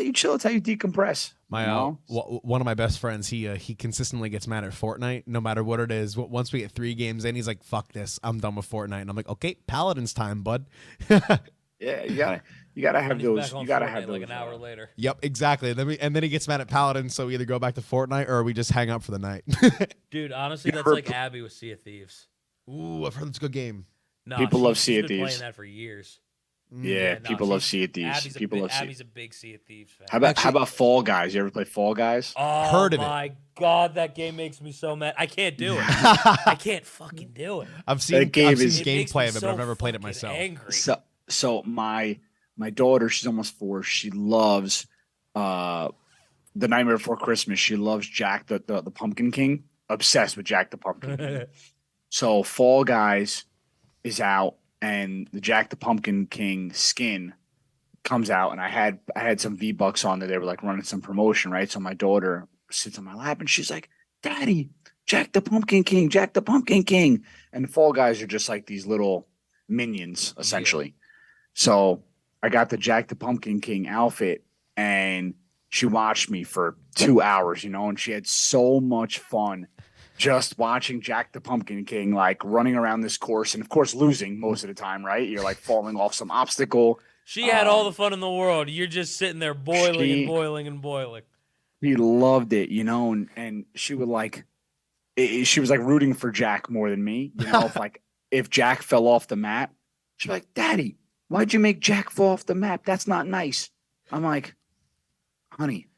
how you decompress. One of my best friends, he consistently gets mad at Fortnite, no matter what it is. Once we get 3 games in, he's like, "Fuck this, I'm done with Fortnite." And I'm like, "Okay, Paladin's time, bud." Yeah, you gotta have He's those. back on You gotta Fortnite have those. like an hour later. Yep, exactly. And then he gets mad at Paladin, so we either go back to Fortnite or we just hang up for the night. Dude, honestly, You that's ever like Abby with Sea of Thieves. Ooh, I've heard it's a good game. No, People love she's Sea of been Thieves. playing that for years. Yeah, no, people love she's- Sea of Thieves. Abby's People love Sea. Abby's a big Sea of Thieves fan. How about Fall Guys? You ever play Fall Guys? Oh Heard of it. my god, that game makes me so mad. I can't do it. I can't fucking do it. I've seen That game is- It makes gameplay me of it, so but I've never played it fucking myself. Angry. So my daughter, she's almost 4. She loves The Nightmare Before Christmas. She loves Jack the Pumpkin King. Obsessed with Jack the Pumpkin King. So Fall Guys is out, and the Jack the Pumpkin King skin comes out, and I had some V-Bucks on there. They were like running some promotion, right? So my daughter sits on my lap and she's like, "Daddy, Jack the Pumpkin King, Jack the Pumpkin King." And the Fall Guys are just like these little minions, essentially. So I got the Jack the Pumpkin King outfit, and she watched me for 2 hours, and she had so much fun just watching Jack the Pumpkin King, like running around this course, and of course losing most of the time, right? You're like falling off some obstacle. She had all the fun in the world. You're just sitting there boiling and boiling and boiling. He loved it, and she would like, she was like rooting for Jack more than me. If Jack fell off the map, she'd be like, "Daddy, why'd you make Jack fall off the map? That's not nice." I'm like, "Honey,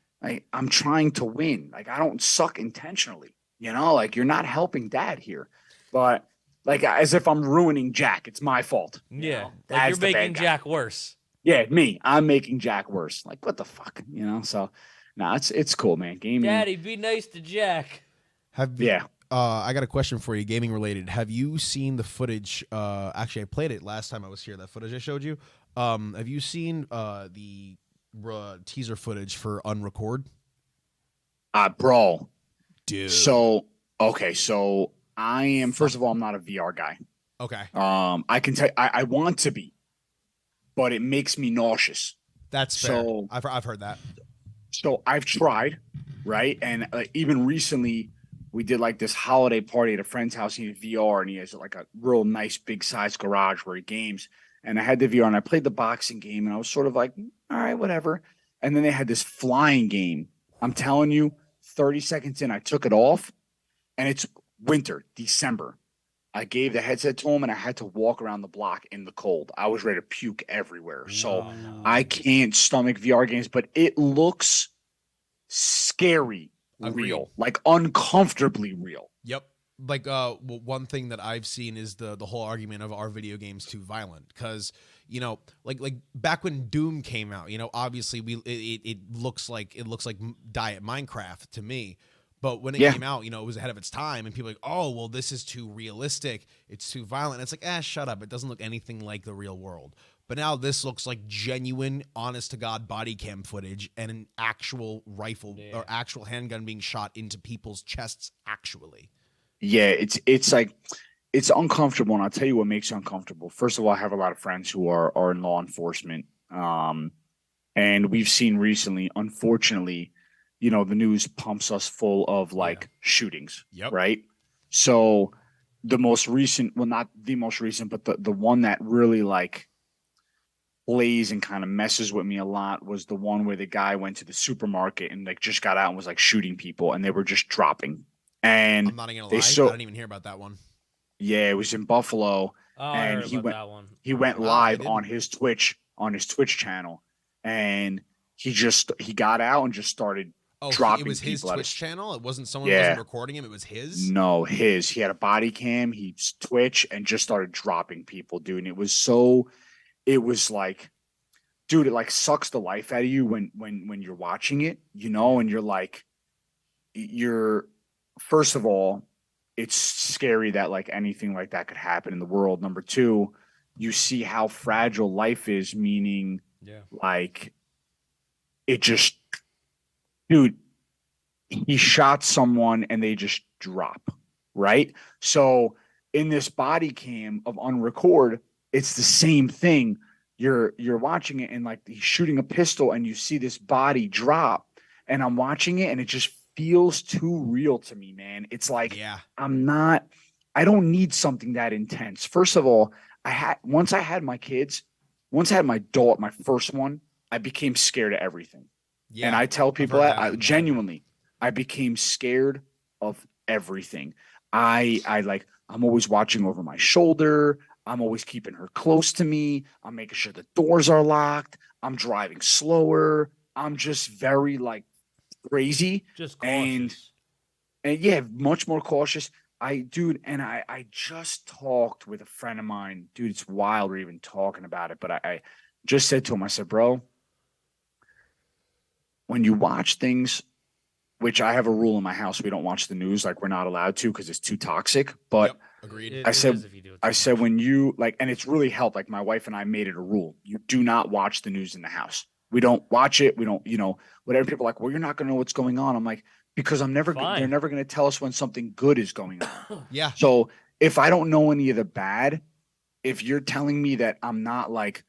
I'm trying to win. Like, I don't suck intentionally. Like you're not helping Dad here, but like as if I'm ruining Jack. It's my fault. Yeah, like Dad's you're the bad making guy. Jack worse. Yeah, me. I'm making Jack worse. Like what the fuck, So, no, it's cool, man. Gaming. Daddy, be nice to Jack. Have you, Yeah. I got a question for you, gaming related. Have you seen the footage? Actually, I played it last time I was here. That footage I showed you. Have you seen the teaser footage for Unrecord? Bro. Dude. So okay, so I am first of all, I'm not a VR guy. Okay. I can tell I want to be, but it makes me nauseous. That's fair. So I've heard that. so I've tried, right? And even recently, we did like this holiday party at a friend's house. He had VR, and he has like a real nice big size garage where he games. And I had the VR, and I played the boxing game, and I was sort of like, all right, whatever. And then they had this flying game. I'm telling you, 30 seconds in, I took it off, and it's winter, December. I gave the headset to him and I had to walk around the block in the cold. I was ready to puke everywhere. So no. I can't stomach VR games, but it looks scary Agreed. real, like uncomfortably real. Yep. Like one thing that I've seen is the whole argument of are video games too violent? Because like back when Doom came out, obviously it looks like Diet Minecraft to me. But when it came out, it was ahead of its time, and people were like, oh, well, this is too realistic. It's too violent. And it's like, shut up. It doesn't look anything like the real world. But now this looks like genuine, honest-to-God body cam footage and an actual rifle or actual handgun being shot into people's chests actually. Yeah, it's like it's uncomfortable, and I'll tell you what makes it uncomfortable. First of all, I have a lot of friends who are in law enforcement, and we've seen recently, unfortunately, the news pumps us full of like shootings, right? So the most recent, well, not the most recent, but the one that really like plays and kind of messes with me a lot was the one where the guy went to the supermarket and like just got out and was like shooting people, and they were just dropping. And I'm not gonna lie, I didn't even hear about that one. Yeah, it was in Buffalo, Oh, I and heard about that one. he went live on his Twitch channel, and he got out and just started dropping it was his people Twitch channel. It wasn't someone who wasn't recording him. It was his. No, his. He had a body cam. He Twitch and just started dropping people, dude. And it was like, dude, it like sucks the life out of you when you're watching it, and you're like, first of all, it's scary that like anything like that could happen in the world. Number two, you see how fragile life is, meaning like it just, dude, he shot someone and they just drop, right? So in this body cam of Unrecord, it's the same thing. You're watching it and like he's shooting a pistol and you see this body drop, and I'm watching it and it just feels too real to me, man. It's like I don't need something that intense. First of all, once I had my kids, once I had my daughter, my first one, I became scared of everything. Yeah, and I tell people that I genuinely, I became scared of everything. I'm always watching over my shoulder. I'm always keeping her close to me. I'm making sure the doors are locked. I'm driving slower. I'm just very like crazy. Just cautious. And yeah, much more cautious. I just talked with a friend of mine. Dude, it's wild we're even talking about it. But I just said to him, I said, bro, when you watch things, which I have a rule in my house, we don't watch the news, like we're not allowed to because it's too toxic. But agreed. I said when you like, and it's really helped. Like my wife and I made it a rule: you do not watch the news in the house. We don't watch it. We don't, whatever. People are like, well, you're not going to know what's going on. I'm like, because they're never going to tell us when something good is going on. Yeah. So if I don't know any of the bad, if you're telling me that I'm not like,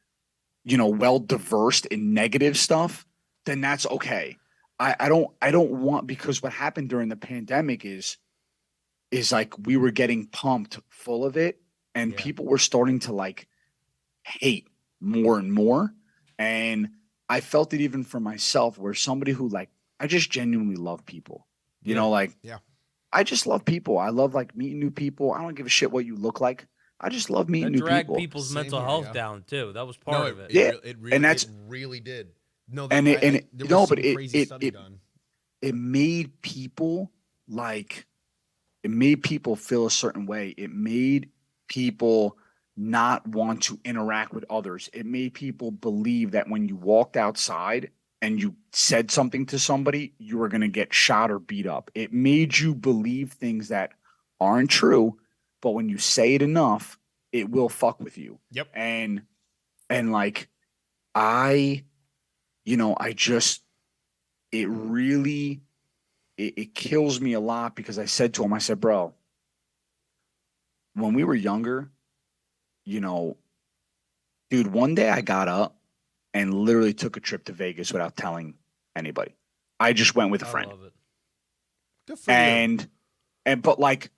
well diversed in negative stuff, then that's okay. I don't want, because what happened during the pandemic is like we were getting pumped full of it, and people were starting to like hate more and more. And I felt it even for myself, where somebody who like, I just genuinely love people, I just love people. I love like meeting new people. I don't give a shit what you look like. I just love meeting new people. Drag people's mental health down too. That was part of it. It really did. No, there was some crazy study done. It made people like, it made people feel a certain way. It made people not want to interact with others. It made people believe that when you walked outside and you said something to somebody, you were going to get shot or beat up. It made you believe things that aren't true, but when you say it enough, it will fuck with you. Yep. And like I, I just it really it kills me a lot because I said to him, I said, bro, when we were younger, you know, dude, one day I got up and literally took a trip to Vegas without telling anybody. I just went with a I friend. love it. Good for you. But like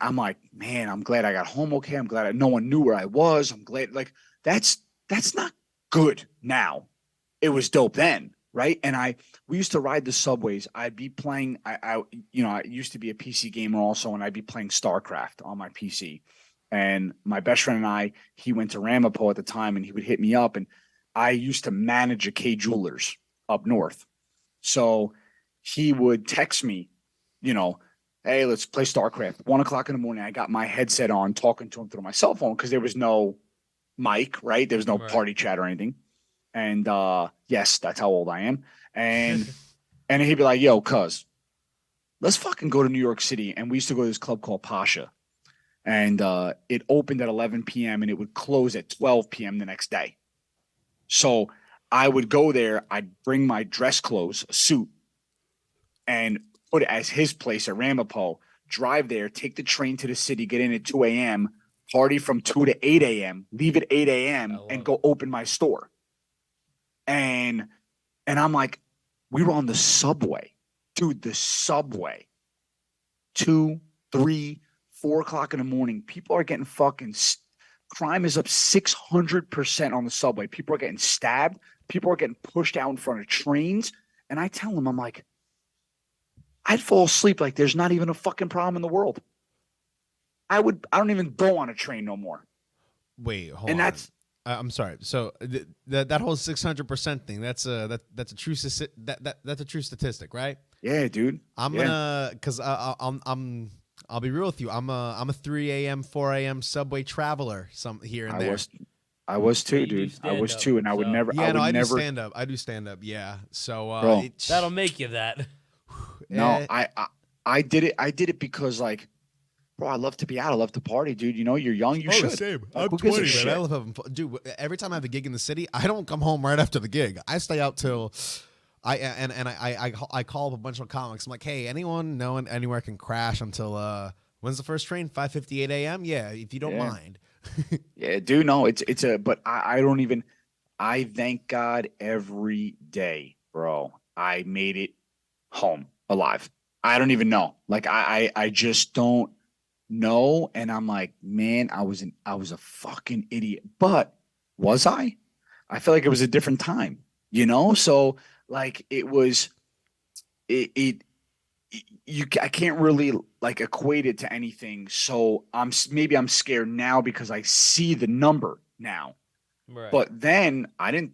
I'm like, man, I'm glad I got home okay. I'm glad no one knew where I was. I'm glad like that's not good now. It was dope then, right? And we used to ride the subways. I'd be playing I used to be a PC gamer also, and I'd be playing StarCraft on my PC. And my best friend and he went to Ramapo at the time, and he would hit me up, and I used to manage a K Jewelers up north. So he would text me, you know, hey, let's play StarCraft. 1 o'clock in the morning, I got my headset on, talking to him through my cell phone because there was no mic, right? There was no Right. party chat or anything. And yes, that's how old I am. And and he'd be like, yo, cuz, let's fucking go to New York City. And we used to go to this club called Pasha. And it opened at 11 p.m. and it would close at 12 p.m. the next day. So I would go there, I'd bring my dress clothes, a suit, and put it as his place at Ramapo, drive there, take the train to the city, get in at 2 a.m., party from 2 to 8 a.m., leave at 8 a.m., and go open my store. And I'm like, we were on the subway, dude, the subway, 2, 3, 4 o'clock in the morning. People are getting crime is up 600% on the subway. People are getting stabbed. People are getting pushed out in front of trains. And I tell them, I'm like, I'd fall asleep like there's not even a fucking problem in the world. I don't even go on a train no more. Wait, hold And on. I'm sorry. So that whole 600% thing, that's a true that's a true statistic, right? Yeah, dude. I'm gonna because I'll be real with you. I'm a 3 a.m. 4 a.m. subway traveler here and there. I was too, Yeah, you do dude. I was stand-up, too, and I would so- never. Yeah, I would no, I do never. stand up. I do stand up. Yeah. So Bro. That'll make you that. No, I did it. I did it because like, bro, I love to be out. I love to party, dude. You know, you're young. You should. Same. Like, I'm who gives a 20, man. shit? I love having fun. Dude, every time I have a gig in the city, I don't come home right after the gig. I stay out till I call up a bunch of comics. I'm like, hey, anyone knowing anywhere I can crash until when's the first train? 5:58 a.m. Yeah, if you don't Yeah. mind. Yeah, dude. No, it's a. But I don't even. I thank God every day, bro. I made it home alive. I don't even know. Like I just don't know. And I'm like, man, I was a fucking idiot. But was I? I feel like it was a different time, you know? So like it was it I can't really like equate it to anything. So maybe I'm scared now because I see the number now. Right. But then I didn't,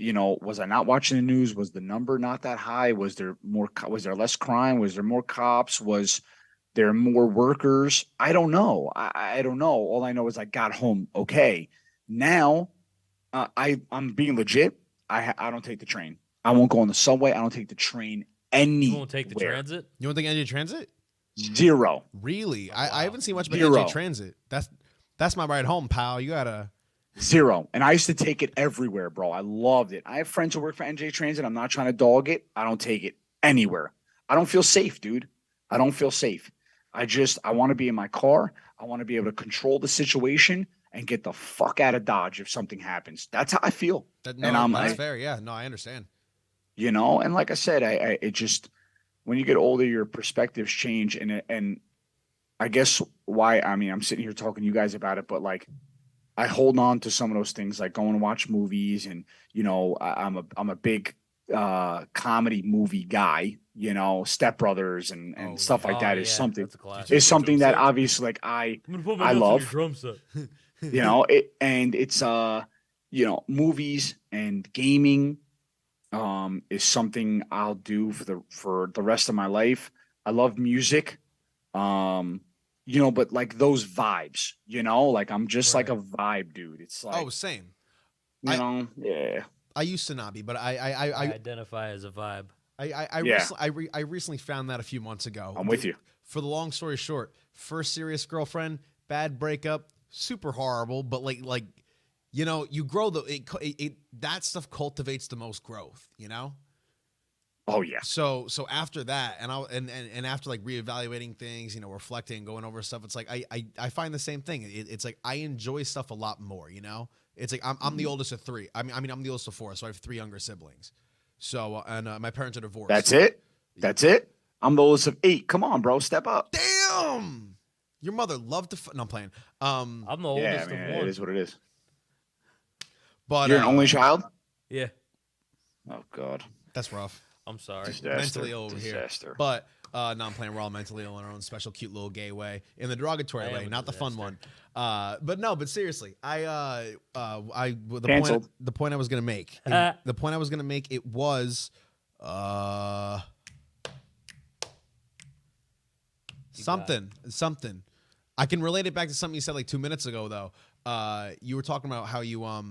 was I not watching the news? Was the number not that high? Was there less crime? Was there more cops? Was there more workers? I don't know. I don't know. All I know is I got home okay. Now, I'm being legit. I don't take the train. I won't go on the subway. I don't take the train You won't take the anywhere. transit? You don't think NJ Transit? Zero. Really? Oh, wow. I haven't seen much about Zero. NJ Transit. That's my ride home, pal. You gotta. Zero. And I used to take it everywhere, bro. I loved it. I have friends who work for NJ Transit. I'm not trying to dog it. I don't take it anywhere. I don't feel safe, dude. I don't feel safe. I want to be in my car. I want to be able to control the situation and get the fuck out of Dodge if something happens. That's how I feel. That's fair. Yeah. No, I understand. And like I said, it just, when you get older, your perspectives change. And I guess why, I mean, I'm sitting here talking to you guys about it, but like, I hold on to some of those things, like going to watch movies, and I'm a big comedy movie guy. Step Brothers and stuff like that is something That's a classic. that obviously like I I'm gonna put my love. on your drum set. It's movies and gaming is something I'll do for the rest of my life. I love music. But like those vibes, like I'm just like a vibe dude. It's like, Same. yeah. I used to not be, but I I identify as a vibe. recently found that a few months ago. I'm with you. for the long story short, first serious girlfriend, bad breakup, super horrible, but like you grow that stuff cultivates the most growth, Oh yeah. So after that, and after like reevaluating things, reflecting, going over stuff, it's like I find the same thing. It's like I enjoy stuff a lot more. It's like I'm the oldest of three. I mean I'm the oldest of four, so I have three younger siblings. So and my parents are divorced. That's it. That's it. I'm the oldest of 8. Come on, bro, step up. Damn, your mother loved to. No, I'm playing. I'm the Yeah, oldest I mean, of one. it is what it is. But you're an only child. Yeah. Oh God. That's rough. I'm sorry. Disaster. Mentally ill over Disaster. here. But no, I'm playing. We're all mentally ill in our own special, cute little gay way, in the derogatory way, not the fun one. But seriously, the Canceled. point I was gonna make, it was, something. I can relate it back to something you said like 2 minutes ago, though. You were talking about how you lock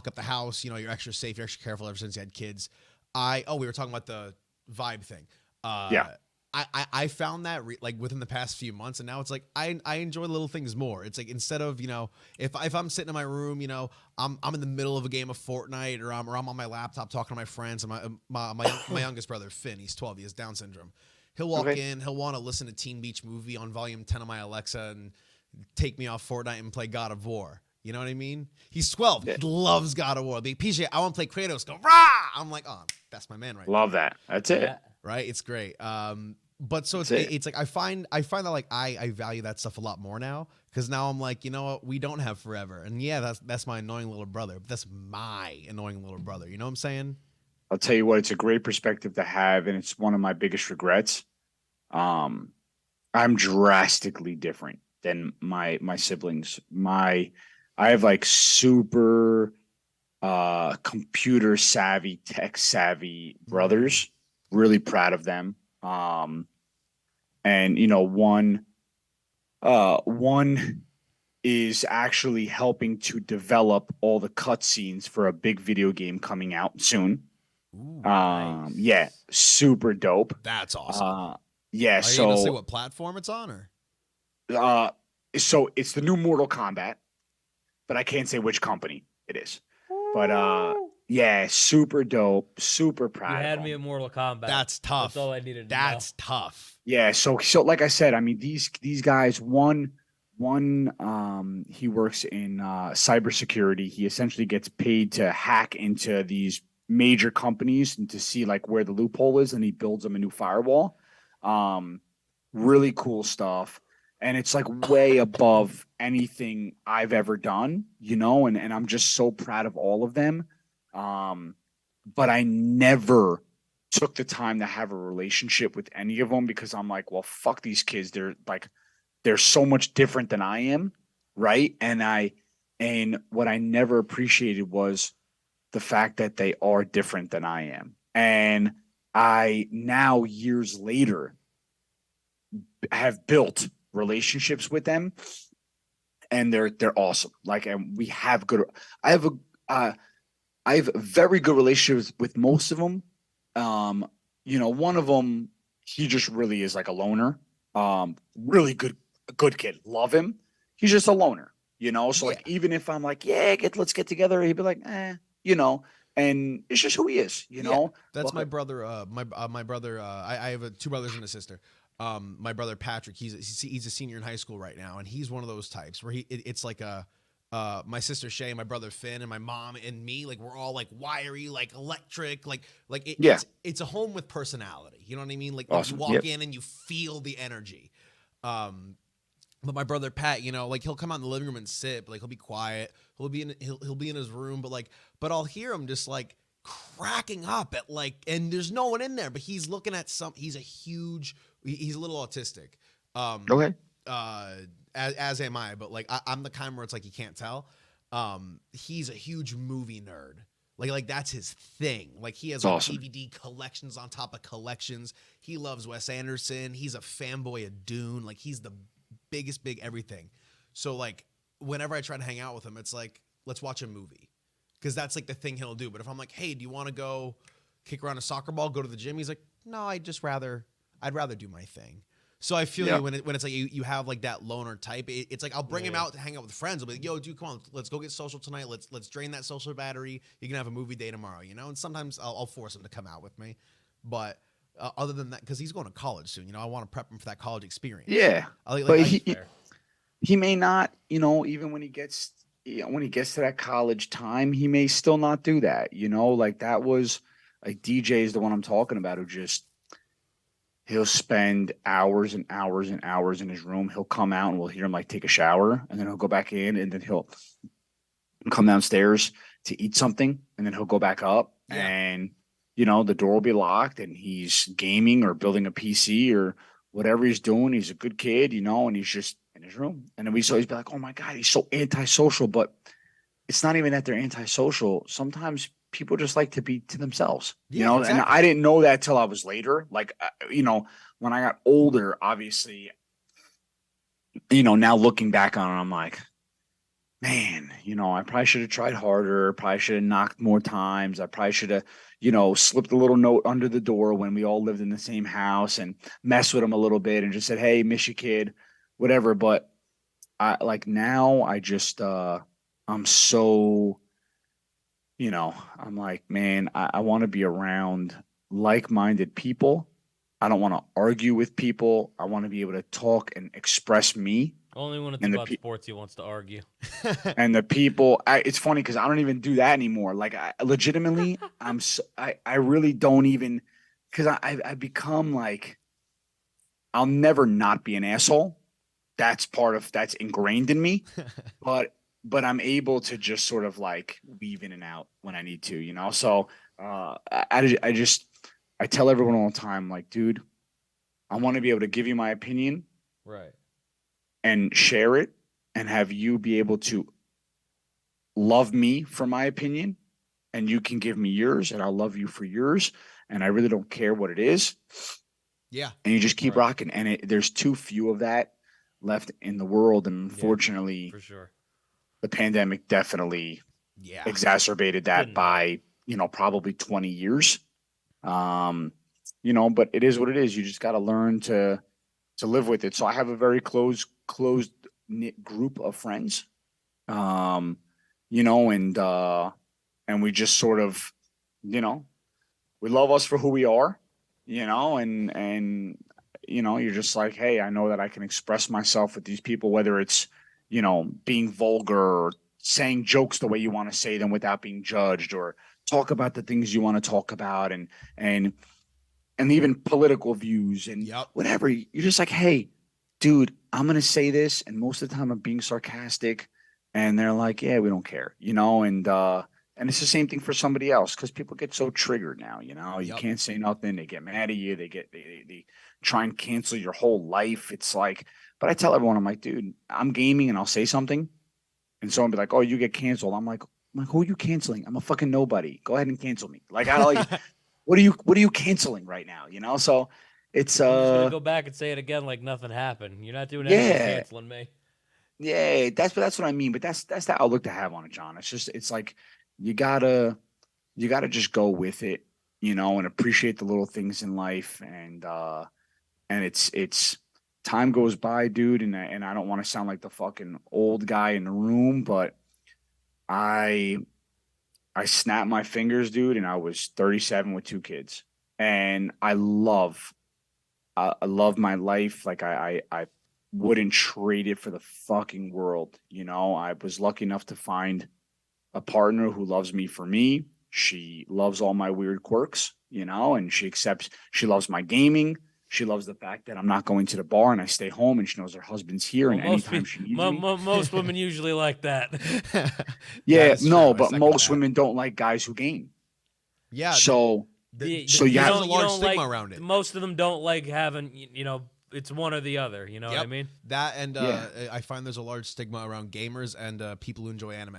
up the house. You're extra safe, you're extra careful ever since you had kids. We were talking about the vibe thing. Yeah. I found that like within the past few months, and now it's like I enjoy little things more. It's like instead of if I'm sitting in my room, I'm in the middle of a game of Fortnite, or I'm on my laptop talking to my friends. And my youngest brother Finn, he's 12, he has Down syndrome. He'll walk in, he'll want to listen to Teen Beach Movie on volume 10 of my Alexa and take me off Fortnite and play God of War. You know what I mean? He's 12. Yeah. He loves God of War. The PJ, I want to play Kratos. Go rah! I'm like, oh, that's my man right now. Love that. That's it. Right? It's great. But so it's like I find that like I value that stuff a lot more now, because now I'm like, you know what? We don't have forever. And yeah, that's my annoying little brother. But that's my annoying little brother. You know what I'm saying? I'll tell you what, it's a great perspective to have, and it's one of my biggest regrets. I'm drastically different than my siblings. I have like super computer savvy, tech savvy brothers. Really proud of them. And one is actually helping to develop all the cutscenes for a big video game coming out soon. Ooh, nice. Yeah, super dope. That's awesome. Yeah. Are you gonna say what platform it's on, or? So it's the new Mortal Kombat, but I can't say which company it is. But yeah, super dope, super proud. You had me at Mortal Kombat. That's tough. That's all I needed to know. That's tough. Yeah, so like I said, I mean these guys. One, he works in cybersecurity. He essentially gets paid to hack into these major companies and to see like where the loophole is, and he builds them a new firewall. Really cool stuff. And it's like way above anything I've ever done, and I'm just so proud of all of them. But I never took the time to have a relationship with any of them, because I'm like, well, fuck these kids. They're so much different than I am. Right. And what I never appreciated was the fact that they are different than I am. And I now, years later, have built relationships with them, and they're awesome. Like, and we have good. I have very good relationships with most of them. One of them, he just really is like a loner. Really good kid. Love him. He's just a loner. So like, even if I'm like, yeah, let's get together, he'd be like, and it's just who he is. That's my brother. My brother. I have 2 brothers and a sister. My brother Patrick, he's a senior in high school right now, and he's one of those types where it's like my sister Shay, my brother Finn, and my mom and me, like we're all like wiry, like electric, it's a home with personality. You know what I mean? Like, awesome. You walk in and you feel the energy. But my brother Pat, like he'll come out in the living room and sit, but like he'll be quiet. He'll be in his room, but I'll hear him just like cracking up at and there's no one in there, but he's looking at he's a little autistic. Okay. As am I, but like I'm the kind where it's like you can't tell. He's a huge movie nerd. Like that's his thing. Like he has awesome. DVD collections on top of collections. He loves Wes Anderson. He's a fanboy of Dune. Like he's the biggest big everything. So like whenever I try to hang out with him, it's like, let's watch a movie, because that's like the thing he'll do. But if I'm like, hey, do you want to go kick around a soccer ball, go to the gym? He's like, no, I'd I'd rather do my thing. So I feel you when it's like you have like that loner type. It's like I'll bring him out to hang out with friends. I'll be like, yo, dude, come on, let's go get social tonight. Let's drain that social battery. You can have a movie day tomorrow, you know. And sometimes I'll force him to come out with me, but other than that, because he's going to college soon, you know, I want to prep him for that college experience. Yeah, but he may not, you know, even when he gets to that college time, he may still not do that. You know, like that was like DJ is the one I'm talking about who just he'll spend hours and hours and hours in his room. He'll come out and we'll hear him like take a shower and then he'll go back in and then he'll come downstairs to eat something and then he'll go back up and you know the door will be locked and he's gaming or building a PC or whatever he's doing. He's a good kid, you know, and he's just in his room. And then we always be like, oh my God, he's so antisocial. But it's not even that they're antisocial. Sometimes people just like to be to themselves, you know, exactly. And I didn't know that till I was later. Like, you know, when I got older, obviously, you know, now looking back on it, I'm like, man, you know, I probably should have tried harder. Probably should have knocked more times. I probably should have, you know, slipped a little note under the door when we all lived in the same house and messed with him a little bit and just said, hey, miss you, kid, whatever. But I like now I just, I'm so, you know, I'm like, man, I want to be around like-minded people. I don't want to argue with people. I want to be able to talk and express me. Only when it's about sports he wants to argue. And the people, it's funny because I don't even do that anymore. Like, legitimately, I really don't even, because I become like, I'll never not be an asshole. That's ingrained in me. But I'm able to just sort of like weave in and out when I need to, you know? So I tell everyone all the time, like, dude, I want to be able to give you my opinion. Right. And share it and have you be able to love me for my opinion and you can give me yours and I'll love you for yours. And I really don't care what it is. Yeah. And you just keep rocking. And there's too few of that left in the world. And unfortunately, for sure, the pandemic definitely exacerbated that by, you know, probably 20 years. You know, but it is what it is. You just got to learn to live with it. So I have a very close knit group of friends, you know, and we just sort of, you know, we love us for who we are, you know, and, you know, you're just like, hey, I know that I can express myself with these people, whether it's, you know, being vulgar or saying jokes the way you want to say them without being judged or talk about the things you want to talk about and even political views and whatever. You're just like, hey, dude, I'm going to say this. And most of the time I'm being sarcastic. And they're like, yeah, we don't care, you know? And it's the same thing for somebody else because people get so triggered now, you know? You can't say nothing. They get mad at you. They try and cancel your whole life. It's like, but I tell everyone, I'm like, dude, I'm gaming and I'll say something. And someone be like, oh, you get canceled. I'm like, who are you canceling? I'm a fucking nobody. Go ahead and cancel me. Like, I like, what are you canceling right now? You know? So it's, I'm just going to go back and say it again like nothing happened. You're not doing anything canceling me. Yeah, that's what I mean. But that's the outlook to have on it, John. It's just it's like you gotta just go with it, you know, and appreciate the little things in life. And it's time goes by, dude. And I don't want to sound like the fucking old guy in the room, but I snapped my fingers, dude, and I was 37 with 2 kids, and I love my life. Like I wouldn't trade it for the fucking world. You know, I was lucky enough to find a partner who loves me for me. She loves all my weird quirks, you know, and she loves my gaming. She loves the fact that I'm not going to the bar and I stay home and she knows her husband's here and anytime she needs me. Most women usually like that. Yeah, no, but most women don't like guys who game. Yeah. So there's a large stigma around it. Most of them don't like having, you know, it's one or the other. You know what I mean? That and I find there's a large stigma around gamers and people who enjoy anime.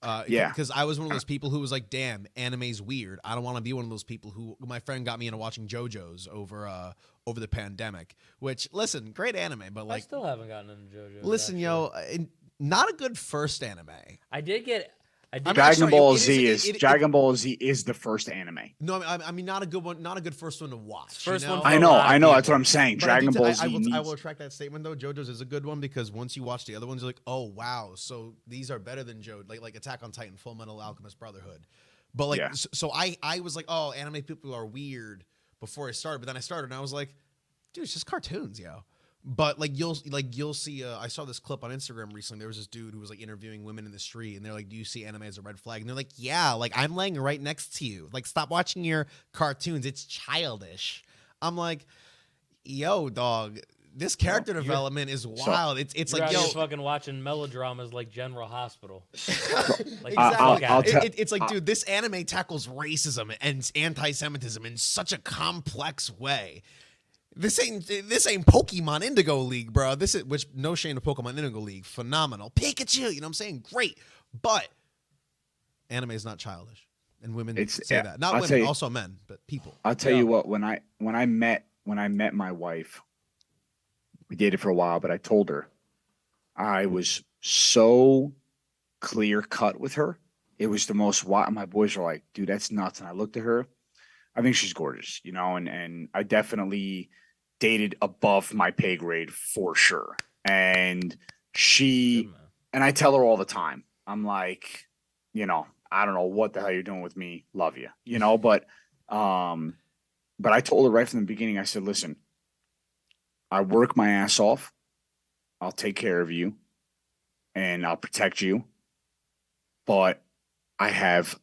Because I was one of those people who was like, damn, anime's weird. I don't want to be one of those people who my friend got me into watching JoJo's over the pandemic. Which, listen, great anime, but like I still haven't gotten into JoJo's. Listen, actually. not a good first anime. I did get Dragon Ball Z is the first anime. No, I mean not a good one, not a good first one to watch. First one. I know. That's what I'm saying. But Dragon Ball Z. I will retract that statement though. JoJo's is a good one because once you watch the other ones, you're like, oh wow, so these are better than like Attack on Titan, Full Metal Alchemist Brotherhood. But like, so I was like, oh, anime people are weird before I started, but then I started and I was like, dude, it's just cartoons, yo. But like you'll see. I saw this clip on Instagram recently. There was this dude who was like interviewing women in the street, and they're like, "Do you see anime as a red flag?" And they're like, "Yeah, like I'm laying right next to you. Like, stop watching your cartoons. It's childish." I'm like, "Yo, dog, this character development is wild. It's like, yo, fucking watching melodramas like General Hospital." Like, exactly. It's like, dude, this anime tackles racism and anti-Semitism in such a complex way. This ain't Pokemon Indigo League, bro. This is, which no shame to Pokemon Indigo League, phenomenal. Pikachu, you know what I'm saying? Great. But anime is not childish. And women say that. Not women, also men, but people. I'll tell you what, when I met my wife, we dated for a while, but I told her I was so clear cut with her. It was the most wild. My boys were like, dude, that's nuts. And I looked at her. I think she's gorgeous, you know, and I definitely dated above my pay grade for sure. And and I tell her all the time, I'm like, you know, I don't know what the hell you're doing with me. Love you, you know, but I told her right from the beginning, I said, listen, I work my ass off. I'll take care of you and I'll protect you. But I have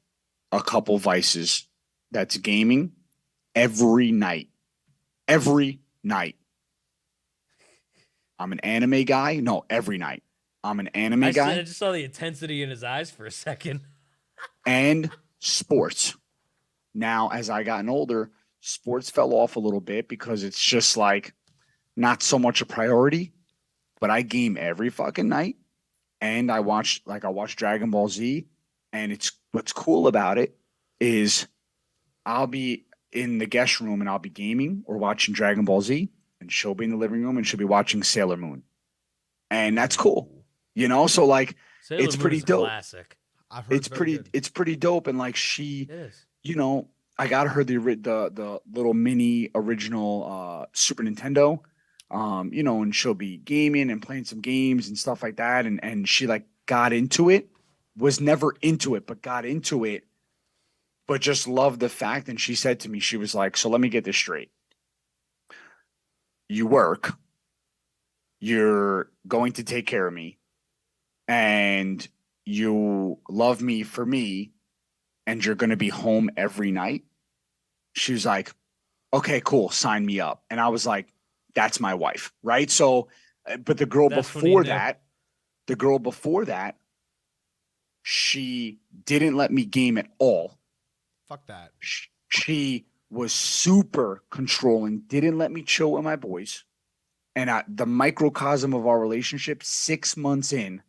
a couple vices. That's gaming every night. Every night. I'm an anime guy. No, every night. I'm an anime guy. I just saw the intensity in his eyes for a second. And sports. Now, as I gotten older, sports fell off a little bit because it's just like not so much a priority. But I game every fucking night. And I watch Dragon Ball Z. And it's what's cool about it is I'll be in the guest room and I'll be gaming or watching Dragon Ball Z, and she'll be in the living room and she'll be watching Sailor Moon. And that's cool. You know, so like Sailor it's Moon pretty is a dope. Classic. I've heard it's pretty dope. And like you know, I got her the little mini original Super Nintendo. You know, and she'll be gaming and playing some games and stuff like that. And she like got into it, was never into it, but got into it. But just loved the fact, and she said to me, she was like, so let me get this straight. You work, you're going to take care of me, and you love me for me, and you're going to be home every night. She was like, okay, cool, sign me up. And I was like, that's my wife, right? So, but the girl before that, she didn't let me game at all. Fuck that. She was super controlling, didn't let me chill with my boys. And the microcosm of our relationship, 6 months in,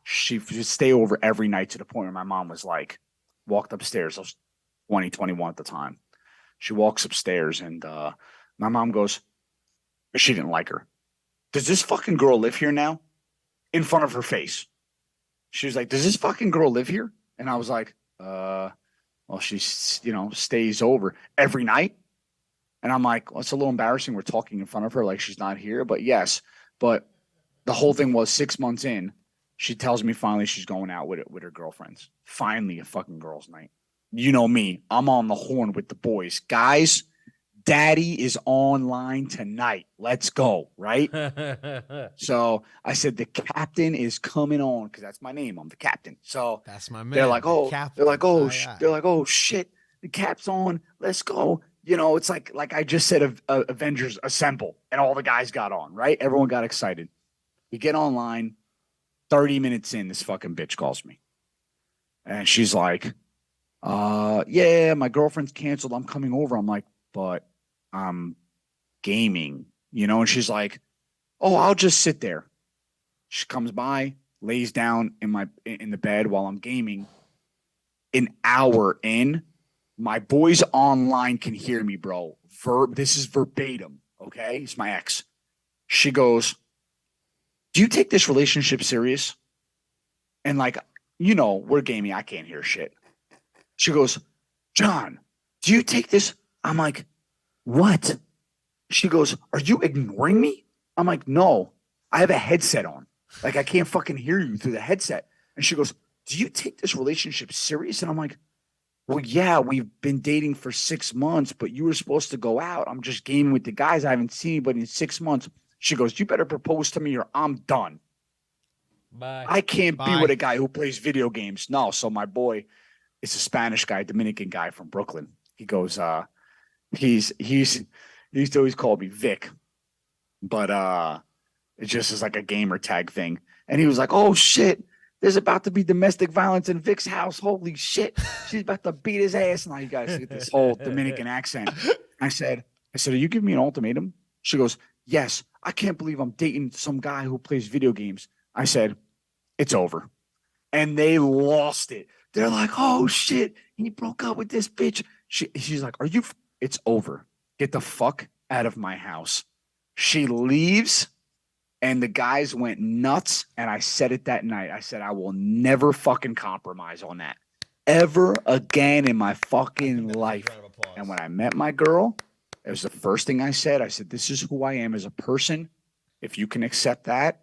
she would stay over every night to the point where my mom was like, walked upstairs. I was 21 at the time. She walks upstairs and my mom goes, she didn't like her. Does this fucking girl live here now? In front of her face. She was like, does this fucking girl live here? And I was like, well, she, you know, stays over every night. And I'm like, well, it's a little embarrassing. We're talking in front of her like she's not here. But yes, but the whole thing was 6 months in, she tells me finally she's going out with her girlfriends. Finally, a fucking girls' night. You know me. I'm on the horn with the boys. Guys, Daddy is online tonight. Let's go, right? So I said the captain is coming on because that's my name. I'm the captain. So that's my man. They're like, oh, shit, the cap's on. Let's go. You know, it's like I just said, Avengers Assemble, and all the guys got on, right? Everyone got excited. We get online. 30 minutes in, this fucking bitch calls me, and she's like, yeah, my girlfriend's canceled. I'm coming over. I'm like, but I'm gaming, you know? And she's like, oh, I'll just sit there. She comes by, lays down in the bed while I'm gaming. An hour in, my boys online can hear me, bro. This is verbatim, okay? It's my ex. She goes, do you take this relationship serious? And like, we're gaming. I can't hear shit. She goes, John, do you take this? I'm like, what? She goes, are you ignoring me? I'm like, no, I have a headset on. Like, I can't fucking hear you through the headset. And she goes, do you take this relationship serious? And I'm like, well, yeah, we've been dating for 6 months, but you were supposed to go out. I'm just gaming with the guys. I haven't seen anybody in 6 months. She goes, you better propose to me or I'm done. Bye. I can't be Bye. with a guy who plays video games. No. So my boy, it's a Spanish guy, Dominican guy from Brooklyn. He goes, he's he used to always call me Vic, but it just is like a gamer tag thing. And he was like, oh shit, there's about to be domestic violence in Vic's house. Holy shit, she's about to beat his ass. Now you guys get this whole Dominican accent. I said, are you giving me an ultimatum? She goes, yes, I can't believe I'm dating some guy who plays video games. I said, it's over. And they lost it. They're like, oh shit, he broke up with this bitch. She's like, it's over. Get the fuck out of my house. She leaves, and the guys went nuts. And I said it that night. I said, I will never fucking compromise on that ever again in my fucking life. And when I met my girl, it was the first thing I said. I said, this is who I am as a person. If you can accept that.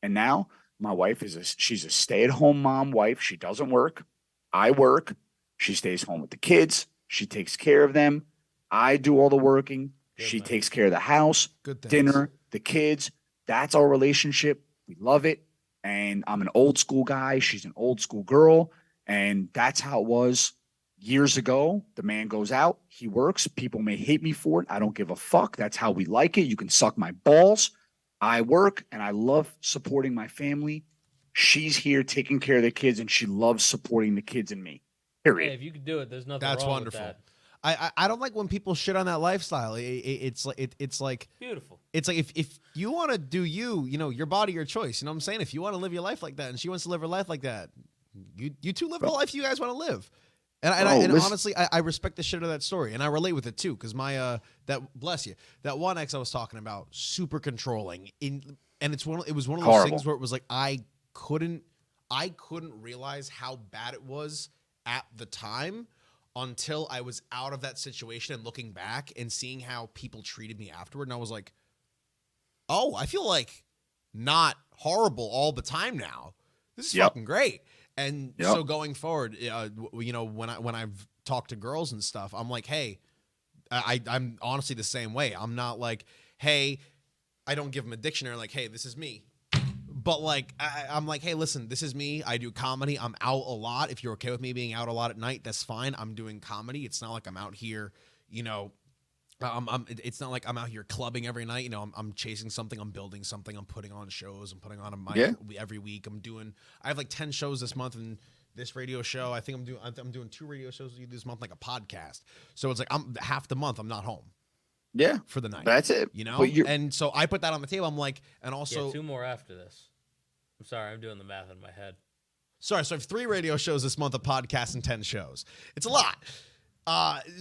And now my wife she's a stay-at-home mom wife. She doesn't work. I work. She stays home with the kids. She takes care of them. I do all the working. She takes care of the house, dinner, the kids. That's our relationship. We love it. And I'm an old school guy. She's an old school girl. And that's how it was years ago. The man goes out. He works. People may hate me for it. I don't give a fuck. That's how we like it. You can suck my balls. I work and I love supporting my family. She's here taking care of the kids and she loves supporting the kids and me. Period. Hey, if you could do it, there's nothing That's wrong wonderful. with that. I don't like when people shit on that lifestyle. It's like Beautiful. It's like if you want to do your body, your choice. You know what I'm saying? If you want to live your life like that and she wants to live her life like that, you two live the life you guys want to live. And honestly, I respect the shit of that story, and I relate with it too, because my that one ex I was talking about, super controlling. And it was one of those things where it was like I couldn't realize how bad it was at the time until I was out of that situation and looking back and seeing how people treated me afterward, and I was like, oh, I feel like not horrible all the time now. This is fucking great. And so going forward, when I've talked to girls and stuff, I'm like, hey, I'm honestly the same way. I'm not like, hey, I don't give them a dictionary like, hey, this is me. But like, I'm like, hey, listen, this is me. I do comedy. I'm out a lot. If you're okay with me being out a lot at night, that's fine. I'm doing comedy. It's not like I'm out here, it's not like I'm out here clubbing every night. I'm chasing something. I'm building something. I'm putting on shows. I'm putting on a mic every week. I have like 10 shows this month, and this radio show. I think I'm doing 2 radio shows this month, like a podcast. So it's like I'm half the month I'm not home. Yeah, for the night. That's it. And so I put that on the table. I'm like, and also 2 more after this. I'm sorry, I'm doing the math in my head. Sorry, so I have 3 radio shows this month, a podcast, and 10 shows. It's a lot.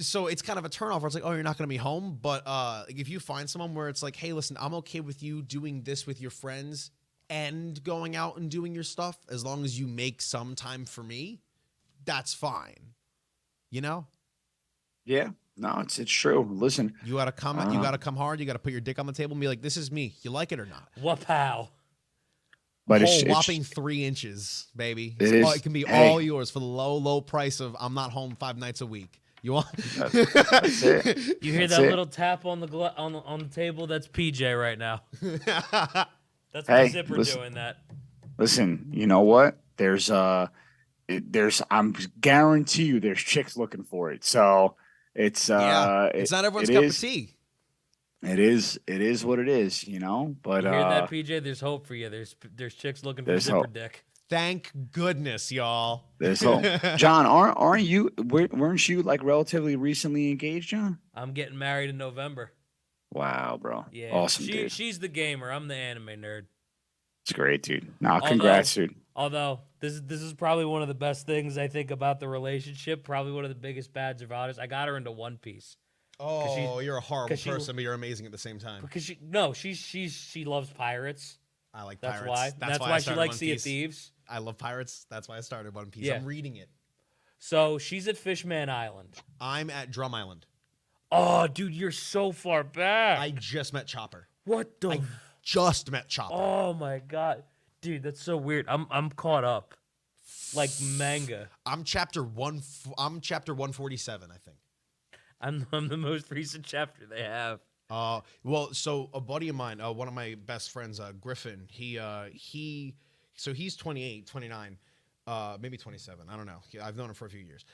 So it's kind of a turnoff where it's like, oh, you're not going to be home. But if you find someone where it's like, hey, listen, I'm okay with you doing this with your friends and going out and doing your stuff, as long as you make some time for me, that's fine. Yeah. No, it's true. Listen, you got to come. You got to come hard. You got to put your dick on the table and be like, this is me. You like it or not? Wapow. But it's whopping 3 inches, baby. It can be all yours for the low price of I'm not home 5 nights a week. You want? That's it. You hear that little tap on the on the table? That's PJ right now. That's my zipper doing that. Listen, you know what? I'm guarantee you there's chicks looking for it. So it's it's not everyone's cup of tea. It is what it is, But you hear that, PJ? There's hope for you. There's chicks looking for zipper dick. Thank goodness, y'all. There's hope. John, weren't you like relatively recently engaged, John? I'm getting married in November. Wow, bro. Yeah. Awesome, dude. She's the gamer. I'm the anime nerd. It's great, dude. Congrats, dude. Although this is probably one of the best things I think about the relationship. Probably one of the biggest badge of honors. I got her into One Piece. Oh, you're a horrible person, but you're amazing at the same time. Because she loves pirates. I like That's pirates. why. That's why I she started likes One Sea of Piece. Thieves. I love pirates. That's why I started One Piece. Yeah. I'm reading it. So she's at Fishman Island. I'm at Drum Island. Oh, dude, you're so far back. I just met Chopper. What the? I just met Chopper. Oh my god, dude, that's so weird. I'm caught up, like manga. I'm chapter 147, I think. I'm the most recent chapter they have. Well, so a buddy of mine, one of my best friends, Griffin, so he's 28, 29, maybe 27. I don't know. I've known him for a few years.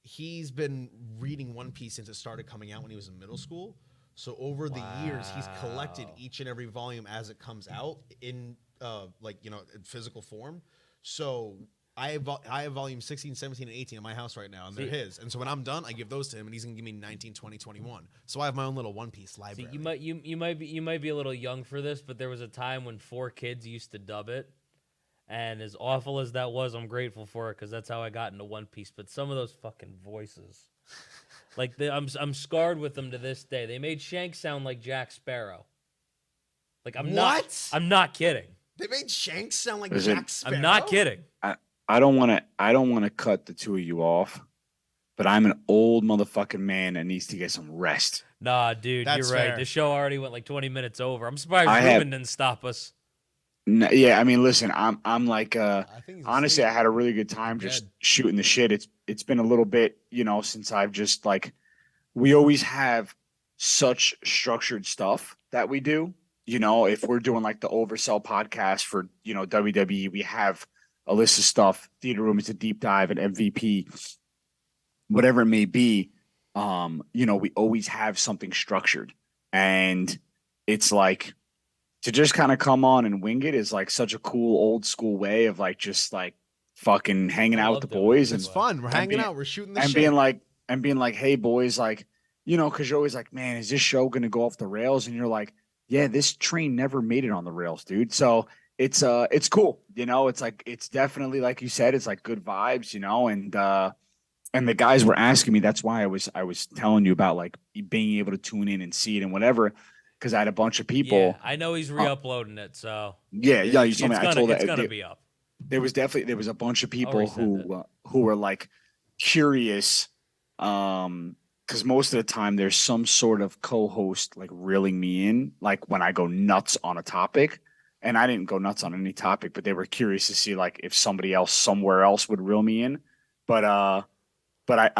He's been reading One Piece since it started coming out when he was in middle school. So over the years, he's collected each and every volume as it comes out in in physical form. So I have volume 16, 17, and 18 in my house right now, and they're his. And so when I'm done, I give those to him, and he's gonna give me 19, 20, 21. So I have my own little One Piece library. See, you might be a little young for this, but there was a time when 4Kids used to dub it, and as awful as that was, I'm grateful for it because that's how I got into One Piece. But some of those fucking voices, like I'm scarred with them to this day. They made Shanks sound like Jack Sparrow. Like I'm not kidding. They made Shanks sound like Jack Sparrow. I'm not kidding. I don't want to cut the two of you off, but I'm an old motherfucking man that needs to get some rest. Nah, dude, That's you're right. fair. The show already went like 20 minutes over. I'm surprised Ruben didn't stop us. Yeah, I mean, listen, I'm like, I think he's honestly, asleep. I had a really good time just Dead. shooting the shit. It's been a little bit, since I've just we always have such structured stuff that we do. If we're doing like the Oversell podcast for, WWE, we have a list of stuff. Theater Room is a deep dive, an MVP, whatever it may be. We always have something structured, and it's like to just kind of come on and wing it is like such a cool old school way of just fucking hanging I out love with the doing boys it. It's fun. We're hanging out. We're shooting the and shit. being like, hey boys, because you're always like, man, is this show gonna go off the rails? And you're like, yeah, this train never made it on the rails, dude. So it's cool, it's definitely like you said, it's like good vibes, and the guys were asking me. That's why I was telling you about being able to tune in and see it and whatever, because I had a bunch of people. Yeah, I know he's re-uploading it, so Yeah, you told me. It's gonna be up. There was a bunch of people Always said who were curious, because most of the time there's some sort of co-host reeling me in, when I go nuts on a topic, and I didn't go nuts on any topic, but they were curious to see if somebody else somewhere else would reel me in, but I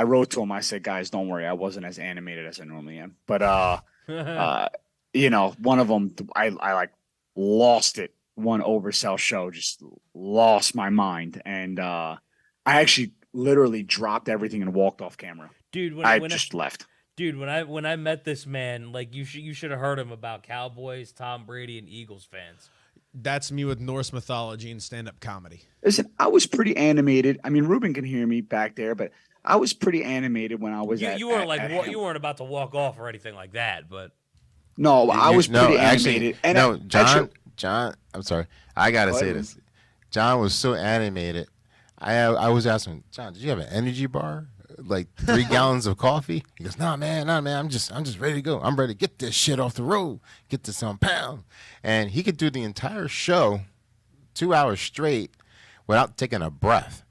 wrote to him. I said, guys, don't worry, I wasn't as animated as I normally am, but one of them I lost it. One Oversell show just lost my mind, and I actually literally dropped everything and walked off camera. Dude, just left. Dude, when I met this man, you should have heard him about Cowboys, Tom Brady, and Eagles fans. That's me with Norse mythology and stand-up comedy. Listen, I was pretty animated. I mean, Ruben can hear me back there, but I was pretty animated when I was You weren't you weren't about to walk off or anything like that, but no, I was pretty animated. And no, John, I'm sorry, I gotta say this. John was so animated. I was asking John, did you have an energy bar? 3 gallons of coffee? He goes, nah, man, I'm just ready to go. I'm ready to get this shit off the road, get this on pound. And he could do the entire show 2 hours straight without taking a breath.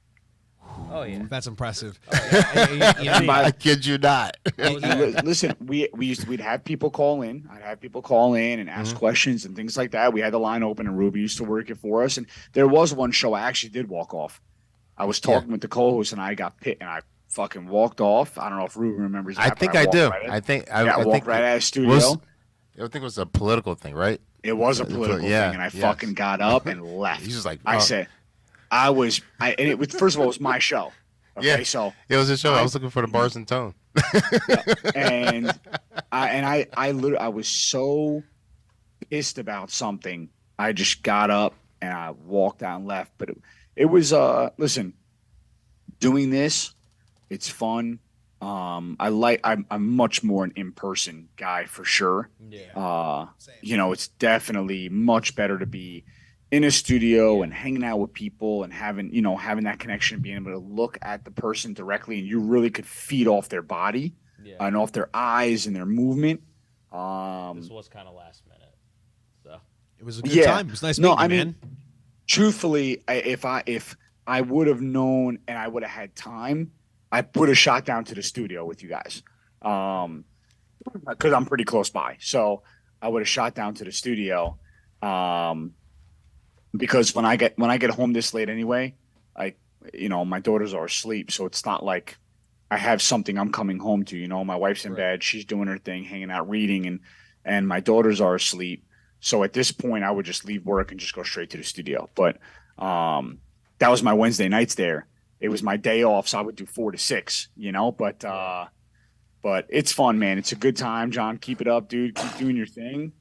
oh yeah, That's impressive. I kid you not. Listen, we'd have people call in. I'd have people call in and ask questions and things like that. We had the line open, and Ruby used to work it for us. And there was one show I actually did walk off. I was talking with the co-host, and I got pit, and I fucking walked off. I don't know if Ruben remembers that. I think I do. Right I think I think walked right out of the studio. I think it was a political thing, right? It was a political thing, and I fucking got up and left. He's just like, I said, and it was, first of all, it was my show. Okay, yeah, so it was a show. I was looking for the bars and tone. and I was so pissed about something. I just got up and I walked out and left. But it was listen, doing this, it's fun. I'm much more an in-person guy for sure. yeah. It's definitely much better to be in a studio and hanging out with people and having that connection, being able to look at the person directly, and you really could feed off their body and off their eyes and their movement. This was kind of last minute, so It was a good time. It was nice meeting you, man. Truthfully, if I would have known and I would have had time, I would have shot down to the studio with you guys. Because I'm pretty close by. So I would have shot down to the studio. Because when I get home this late anyway, my daughters are asleep, so it's not like I have something I'm coming home to. My wife's in bed, she's doing her thing, hanging out, reading, and my daughters are asleep. So at this point, I would just leave work and just go straight to the studio. But that was my Wednesday nights there. It was my day off, so I would do 4 to 6. But it's fun, man. It's a good time, John. Keep it up, dude. Keep doing your thing.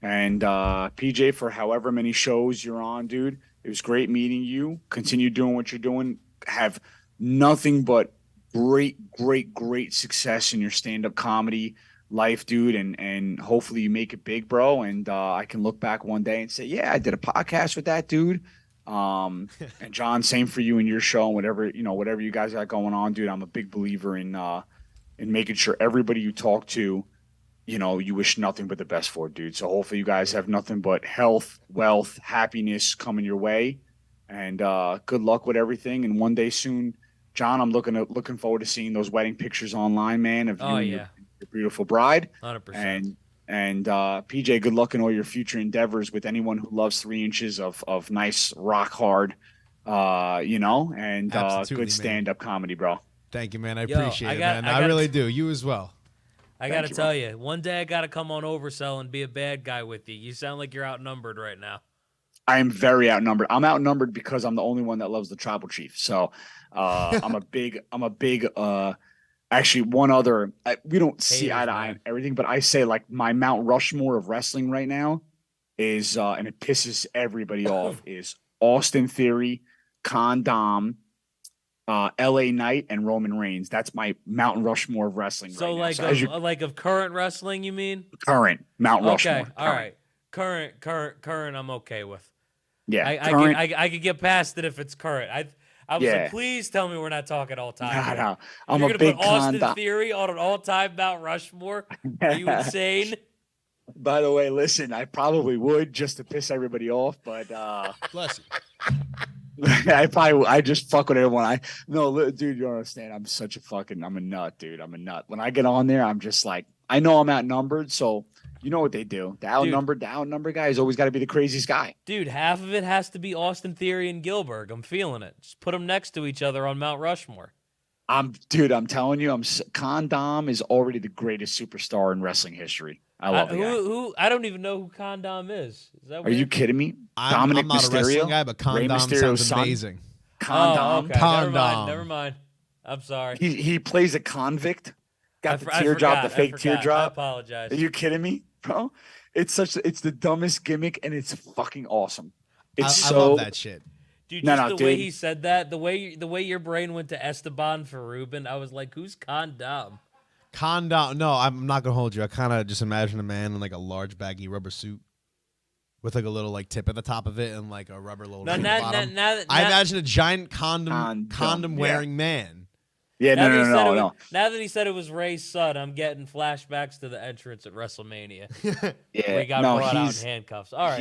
And PJ, for however many shows you're on, dude, it was great meeting you. Continue doing what you're doing. Have nothing but great success in your stand-up comedy life, dude. And hopefully you make it big, bro. And I can look back one day and say, yeah, I did a podcast with that dude. And John, same for you and your show and whatever you guys got going on, dude. I'm a big believer in making sure everybody you talk to, you wish nothing but the best for, dude. So hopefully you guys have nothing but health, wealth, happiness coming your way, and good luck with everything. And one day soon, John, I'm looking forward to seeing those wedding pictures online, man, of you and your beautiful bride. 100%. And PJ, good luck in all your future endeavors with anyone who loves 3 inches of nice rock hard, good stand-up comedy, bro. Thank you, man. I appreciate it, man. I really do. You as well. I got to tell you, one day I got to come on Oversell and be a bad guy with you. You sound like you're outnumbered right now. I am very outnumbered. I'm outnumbered because I'm the only one that loves the Tribal Chief. So I'm a big, actually one other, we don't see eye to eye on everything, but I say like my Mount Rushmore of wrestling right now is, and it pisses everybody off, is Austin Theory, Condom, LA Knight, and Roman Reigns. That's my Mount Rushmore of wrestling. So right like now. like of current wrestling, you mean? Current Mount Rushmore. Okay, all right. Current. I'm okay with. Yeah, I could get past it if it's current. I was like, please tell me we're not talking all time. No. I'm You're a gonna big put Austin Theory on an all-time Mount Rushmore? Are you insane? By the way, listen, I probably would just to piss everybody off, but bless you. I just fuck with everyone. Dude, you don't understand. I'm a nut, dude. I'm a nut. When I get on there, I'm just like, I know I'm outnumbered, so you know what they do. The outnumbered guy has always got to be the craziest guy. Dude, half of it has to be Austin Theory and Gilbert. I'm feeling it. Just put them next to each other on Mount Rushmore. I'm telling you, Condom is already the greatest superstar in wrestling history. I love it. I don't even know who Condom is. Is that Are you kidding me? I'm not Mysterio, a wrestling guy, but Condom sounds amazing. Condom. Okay. Condom. Never mind. I'm sorry. He plays a convict. Got the teardrop, the fake teardrop. I apologize. Are you kidding me, bro? It's the dumbest gimmick, and it's fucking awesome. I love that shit. Dude, the way he said that, the way your brain went to Esteban for Ruben, I was like, who's Condom? Condom. No, I'm not gonna hold you. I kind of just imagine a man in like a large baggy rubber suit with like a little like tip at the top of it and like a rubber little bottom. I imagine a giant condom wearing man. Yeah, no. Now that he said it was Ray's son, I'm getting flashbacks to the entrance at WrestleMania. Yeah, he got brought out in handcuffs. All right,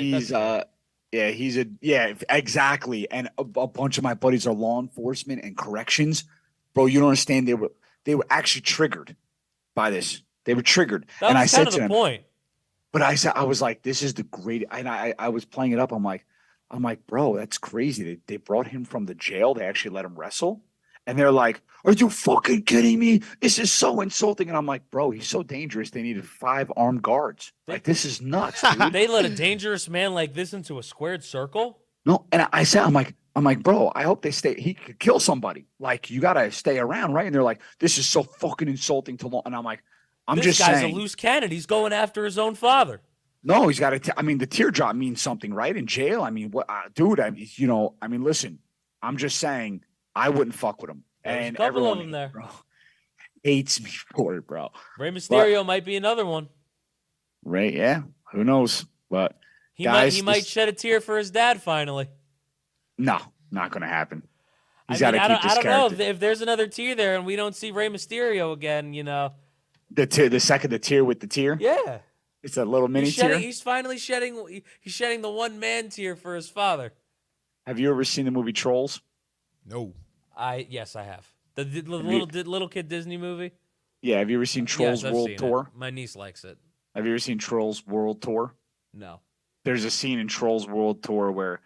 exactly. And a bunch of my buddies are law enforcement and corrections, bro. You don't understand. They were actually triggered by this. They were triggered, and I said to them, point. But I was like, this is the great. And I was playing it up. I'm like, bro, that's crazy. They brought him from the jail. They actually let him wrestle. And they're like, are you fucking kidding me? This is so insulting. And I'm like, bro, he's so dangerous. They needed 5 armed guards. Like, this is nuts, dude. They let a dangerous man like this into a squared circle? No. And I said, I'm like, bro, I hope they stay. He could kill somebody. Like, you got to stay around, right? And they're like, this is so fucking insulting to law. And I'm like, this guy's a loose cannon. He's going after his own father. No, he's got to. The teardrop means something, right? In jail. What, dude? Listen. I'm just saying, I wouldn't fuck with him. And a couple of them there, bro, hates me for it, bro. Rey Mysterio might be another one. Right? Yeah. Who knows? But he might shed a tear for his dad finally. No, not going to happen. He's got to keep this character. I don't know if there's another tier there and we don't see Rey Mysterio again. The tier with the tear. Yeah. It's a little mini He's tear. He's finally shedding. He's shedding the one man tear for his father. Have you ever seen the movie Trolls? No. Yes, I have. The little kid Disney movie. Yeah. Have you ever seen Trolls I've World seen Tour? it. My niece likes it. Have you ever seen Trolls World Tour? No. There's a scene in Trolls World Tour where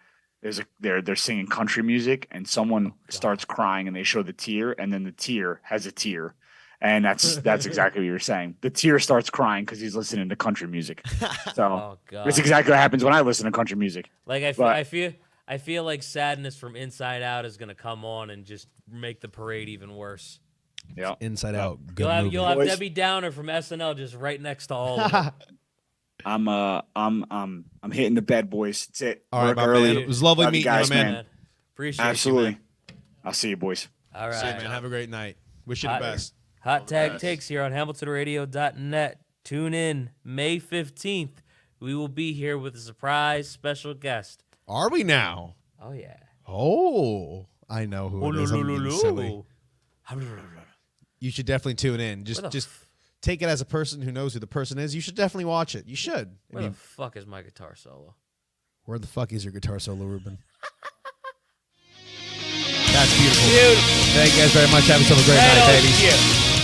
they're singing country music and someone starts crying and they show the tear and then the tear has a tear. And that's exactly what you're saying. The tear starts crying because he's listening to country music. So that's exactly what happens when I listen to country music. Like I feel like Sadness from Inside Out is gonna come on and just make the parade even worse. Yeah, Inside Out. Good You'll have Boys. Debbie Downer from SNL just right next to all of them. I'm hitting the bed, boys. That's it. All right, Work my early. man. It was lovely Love you meeting guys, you, my man. Appreciate Absolutely. you, man. I'll see you, boys. All right. See you, man. Have a great night. Wish you the best. Hot Tag Takes here on HamiltonRadio.net. Tune in May 15th. We will be here with a surprise special guest. Are we now? Oh, yeah. Oh, I know who it is. I'm being silly. You should definitely tune in. Just take it as a person who knows who the person is. You should definitely watch it. You should. Where the fuck is my guitar solo? Where the fuck is your guitar solo, Ruben? That's beautiful. Thank you guys very much. Have yourself a great night, baby.